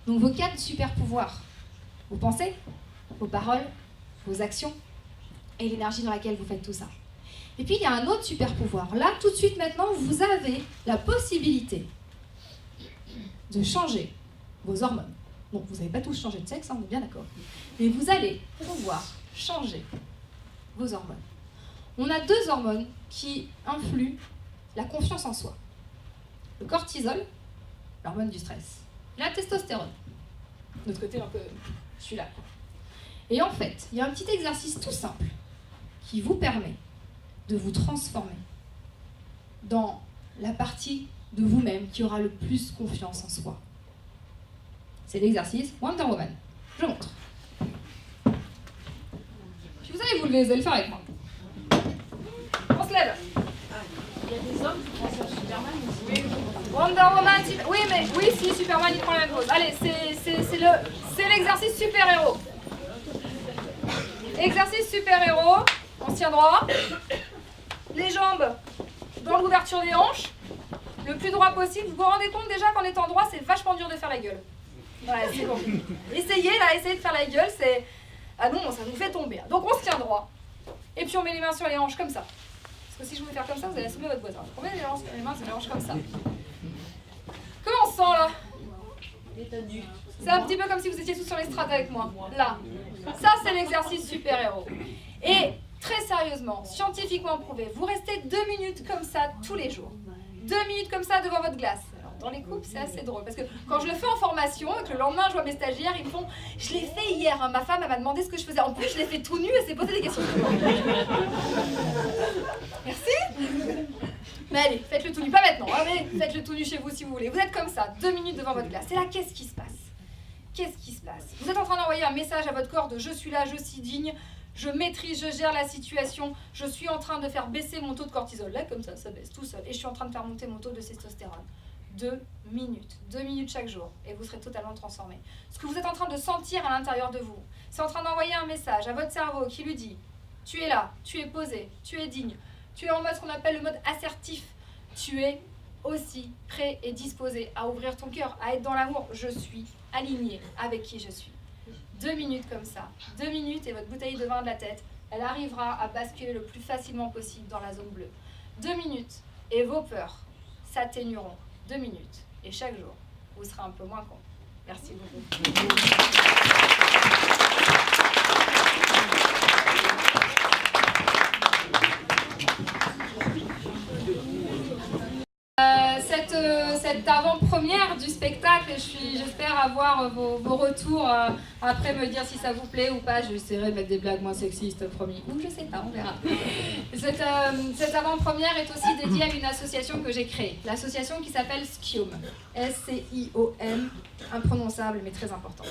Donc vos 4 super pouvoirs, vos pensées, vos paroles, vos actions et l'énergie dans laquelle vous faites tout ça. Et puis il y a un autre super pouvoir. Là, tout de suite maintenant, vous avez la possibilité de changer vos hormones. Bon, vous n'avez pas tous changé de sexe, hein, on est bien d'accord. Mais vous allez pouvoir changer vos hormones. On a 2 hormones qui influent la confiance en soi. Le cortisol, l'hormone du stress, et la testostérone. De l'autre côté, un peu, je suis là, quoi. Et en fait, il y a un petit exercice tout simple qui vous permet de vous transformer dans la partie de vous-même qui aura le plus confiance en soi. C'est l'exercice Wonder Woman. Je montre. Puis vous allez vous lever, vous allez le faire avec moi. On se lève. Il y a des hommes qui pensent à Superman aussi. Wonder Woman, si, Superman il prend la même pose. Allez, c'est l'exercice super-héros. Exercice super-héros, on se tient droit. Les jambes dans l'ouverture des hanches, le plus droit possible. Vous vous rendez compte déjà qu'en étant droit, c'est vachement dur de faire la gueule. Voilà, c'est bon. Essayez de faire la gueule, c'est... Ah non, ça nous fait tomber. Donc on se tient droit. Et puis on met les mains sur les hanches comme ça. Parce que si je vous fais faire comme ça, vous allez assommer votre voisin. On met les mains sur les hanches comme ça. Comment on se sent là? Détendu. C'est un petit peu comme si vous étiez tous sur l'estrade avec moi. Là. Ça, c'est l'exercice super-héros. Et très sérieusement, scientifiquement prouvé, vous restez 2 minutes comme ça tous les jours. 2 minutes comme ça devant votre glace. Alors, dans les couples, c'est assez drôle. Parce que quand je le fais en formation et que le lendemain, je vois mes stagiaires, ils me font « Je l'ai fait hier, hein. Ma femme, elle m'a demandé ce que je faisais. En plus, je l'ai fait tout nu, elle s'est posé des questions. » Merci. Mais allez, faites-le tout nu. Pas maintenant, hein, mais faites-le tout nu chez vous si vous voulez. Vous êtes comme ça, 2 minutes devant votre glace. Et là, qu'est-ce qui se passe? Qu'est-ce qui se passe? Vous êtes en train d'envoyer un message à votre corps de « Je suis là, je suis digne. Je maîtrise, je gère la situation, je suis en train de faire baisser mon taux de cortisol. » Là, comme ça baisse tout seul. Et je suis en train de faire monter mon taux de testostérone. 2 minutes. 2 minutes chaque jour. Et vous serez totalement transformé. Ce que vous êtes en train de sentir à l'intérieur de vous, c'est en train d'envoyer un message à votre cerveau qui lui dit « Tu es là, tu es posé, tu es digne, tu es en mode ce qu'on appelle le mode assertif. Tu es aussi prêt et disposé à ouvrir ton cœur, à être dans l'amour. Je suis aligné avec qui je suis. » 2 minutes comme ça, 2 minutes et votre bouteille de vin de la tête, elle arrivera à basculer le plus facilement possible dans la zone bleue. 2 minutes et vos peurs s'atténueront. 2 minutes. Et chaque jour, vous serez un peu moins con. Merci beaucoup. Cette avant-première du spectacle, j'espère avoir vos retours après, me dire si ça vous plaît ou pas. J'essaierai de mettre des blagues moins sexistes, promis. Ou je sais pas, on verra. Cette avant-première est aussi dédiée à une association que j'ai créée. L'association qui s'appelle Sciom. S-C-I-O-M, imprononçable mais très important.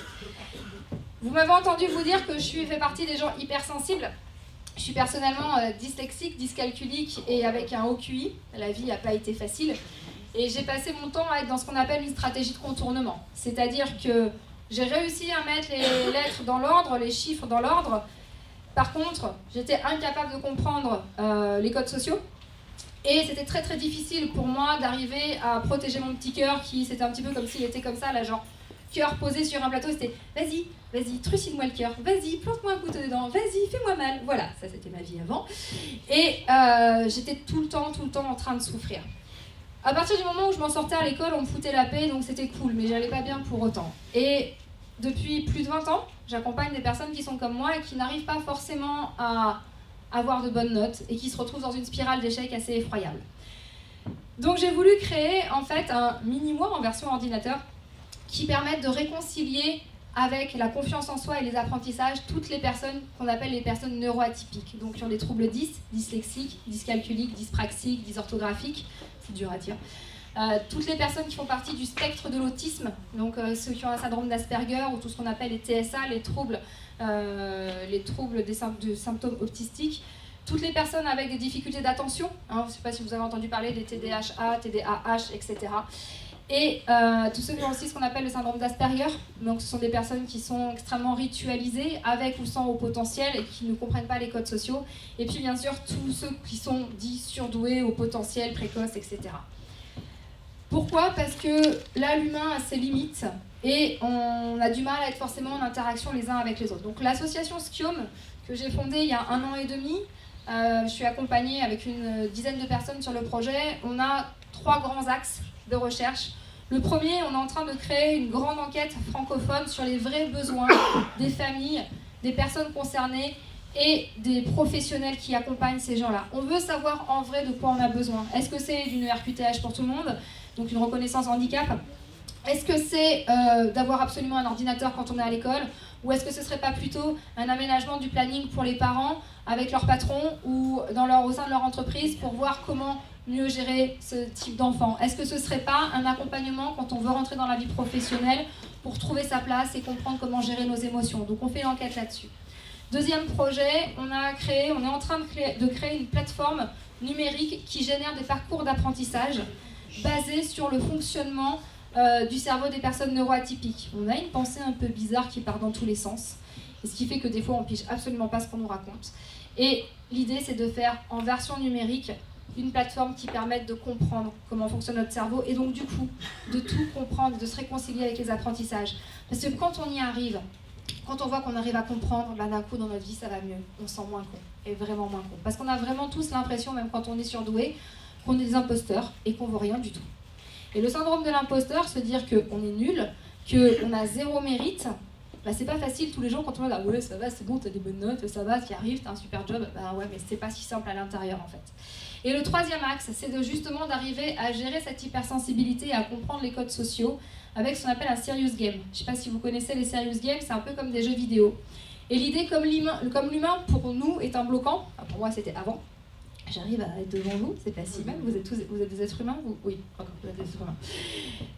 Vous m'avez entendu vous dire que je fais partie des gens hypersensibles. Je suis personnellement dyslexique, dyscalculique et avec un haut QI. La vie n'a pas été facile. Et j'ai passé mon temps à être dans ce qu'on appelle une stratégie de contournement. C'est-à-dire que j'ai réussi à mettre les lettres dans l'ordre, les chiffres dans l'ordre. Par contre, j'étais incapable de comprendre les codes sociaux. Et c'était très très difficile pour moi d'arriver à protéger mon petit cœur qui, c'était un petit peu comme s'il était comme ça, là, genre cœur posé sur un plateau, c'était vas-y, trucide-moi le cœur, vas-y, plante-moi un couteau dedans, vas-y, fais-moi mal. Voilà, ça c'était ma vie avant. Et j'étais tout le temps en train de souffrir. À partir du moment où je m'en sortais à l'école, on me foutait la paix, donc c'était cool, mais j'allais pas bien pour autant. Et depuis plus de 20 ans, j'accompagne des personnes qui sont comme moi et qui n'arrivent pas forcément à avoir de bonnes notes et qui se retrouvent dans une spirale d'échecs assez effroyable. Donc j'ai voulu créer en fait un mini-moi en version ordinateur qui permette de réconcilier avec la confiance en soi et les apprentissages toutes les personnes qu'on appelle les personnes neuroatypiques, donc qui ont des troubles dyslexiques, dyscalculiques, dyspraxiques, dysorthographiques, c'est dur à dire. Toutes les personnes qui font partie du spectre de l'autisme, donc ceux qui ont un syndrome d'Asperger ou tout ce qu'on appelle les TSA, les troubles de symptômes autistiques, toutes les personnes avec des difficultés d'attention, hein, je ne sais pas si vous avez entendu parler des TDAH, TDAH, etc. Et tous ceux qui ont aussi ce qu'on appelle le syndrome d'Asperger, donc ce sont des personnes qui sont extrêmement ritualisées, avec ou sans haut potentiel, et qui ne comprennent pas les codes sociaux. Et puis bien sûr, tous ceux qui sont dits surdoués, au potentiel, précoces, etc. Pourquoi ? Parce que là, l'humain a ses limites, et on a du mal à être forcément en interaction les uns avec les autres. Donc l'association Sciom, que j'ai fondée il y a 1 an et demi, je suis accompagnée avec une dizaine de personnes sur le projet. On a 3 grands axes de recherche. Le premier, on est en train de créer une grande enquête francophone sur les vrais besoins des familles, des personnes concernées et des professionnels qui accompagnent ces gens-là. On veut savoir en vrai de quoi on a besoin. Est-ce que c'est d'une RQTH pour tout le monde, donc une reconnaissance handicap ? Est-ce que c'est d'avoir absolument un ordinateur quand on est à l'école ? Ou est-ce que ce ne serait pas plutôt un aménagement du planning pour les parents avec leur patron ou au sein de leur entreprise pour voir comment mieux gérer ce type d'enfant ? Est-ce que ce ne serait pas un accompagnement quand on veut rentrer dans la vie professionnelle pour trouver sa place et comprendre comment gérer nos émotions ? Donc on fait l'enquête là-dessus. Deuxième projet, on est en train de créer une plateforme numérique qui génère des parcours d'apprentissage basés sur le fonctionnement du cerveau des personnes neuroatypiques. On a une pensée un peu bizarre qui part dans tous les sens, et ce qui fait que des fois on pige absolument pas ce qu'on nous raconte. Et l'idée c'est de faire en version numérique une plateforme qui permette de comprendre comment fonctionne notre cerveau et donc du coup de tout comprendre, de se réconcilier avec les apprentissages. Parce que quand on y arrive, quand on voit qu'on arrive à comprendre, d'un coup dans notre vie ça va mieux, on se sent moins con, et vraiment moins con. Parce qu'on a vraiment tous l'impression, même quand on est surdoué, qu'on est des imposteurs et qu'on vaut rien du tout. Et le syndrome de l'imposteur, se dire qu'on est nul, qu'on a 0 mérite, c'est pas facile tous les jours quand on va dire ouais ça va, c'est bon, t'as des bonnes notes, ça va, t'y arrives, t'as un super job, ouais mais c'est pas si simple à l'intérieur en fait. Et le troisième axe, c'est justement d'arriver à gérer cette hypersensibilité et à comprendre les codes sociaux avec ce qu'on appelle un serious game. Je sais pas si vous connaissez les serious games, c'est un peu comme des jeux vidéo. Et l'idée, comme l'humain pour nous est un bloquant, pour moi c'était avant, j'arrive à être devant vous, c'est pas si mal, vous êtes des êtres humains, oui, vous êtes des êtres humains.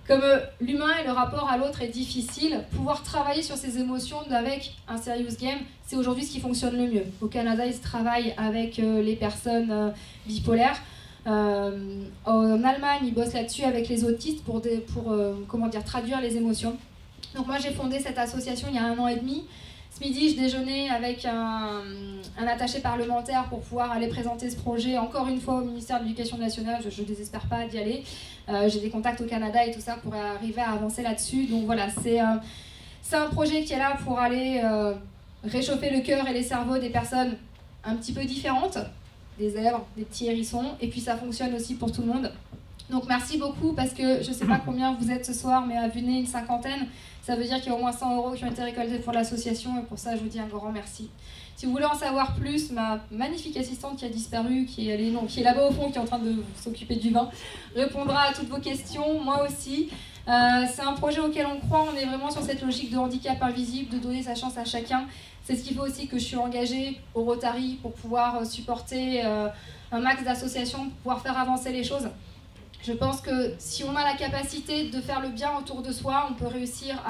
Comme l'humain et le rapport à l'autre est difficile, pouvoir travailler sur ses émotions avec un serious game, c'est aujourd'hui ce qui fonctionne le mieux. Au Canada, ils travaillent avec les personnes bipolaires. En Allemagne, ils bossent là-dessus avec les autistes pour traduire les émotions. Donc moi, j'ai fondé cette association il y a 1 an et demi. Ce midi, je déjeunais avec un attaché parlementaire pour pouvoir aller présenter ce projet encore une fois au ministère de l'Éducation nationale. Je ne désespère pas d'y aller. J'ai des contacts au Canada et tout ça pour arriver à avancer là-dessus. Donc voilà, C'est un projet qui est là pour aller réchauffer le cœur et les cerveaux des personnes un petit peu différentes, des zèbres, des petits hérissons, et puis ça fonctionne aussi pour tout le monde. Donc merci beaucoup, parce que je ne sais pas combien vous êtes ce soir, mais venez une cinquantaine, ça veut dire qu'il y a au moins 100 € qui ont été récoltés pour l'association, et pour ça je vous dis un grand merci. Si vous voulez en savoir plus, ma magnifique assistante qui a disparu, qui est là-bas au fond, qui est en train de s'occuper du vin, répondra à toutes vos questions, moi aussi. C'est un projet auquel on croit, on est vraiment sur cette logique de handicap invisible, de donner sa chance à chacun. C'est ce qui fait aussi que je suis engagée au Rotary pour pouvoir supporter un max d'associations, pour pouvoir faire avancer les choses. Je pense que si on a la capacité de faire le bien autour de soi, on peut réussir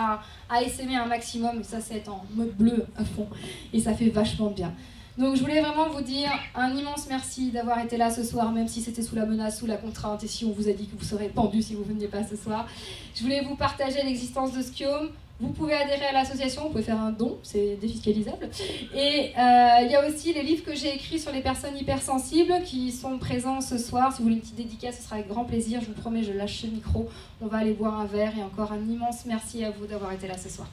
à essaimer un maximum, et ça c'est être en mode bleu à fond, et ça fait vachement bien. Donc je voulais vraiment vous dire un immense merci d'avoir été là ce soir, même si c'était sous la menace, sous la contrainte, et si on vous a dit que vous serez pendu si vous ne veniez pas ce soir. Je voulais vous partager l'existence de Skiome. Vous pouvez adhérer à l'association, vous pouvez faire un don, c'est défiscalisable. Et il y a aussi les livres que j'ai écrits sur les personnes hypersensibles qui sont présents ce soir. Si vous voulez une petite dédicace, ce sera avec grand plaisir. Je vous promets, je lâche ce micro. On va aller boire un verre. Et encore un immense merci à vous d'avoir été là ce soir.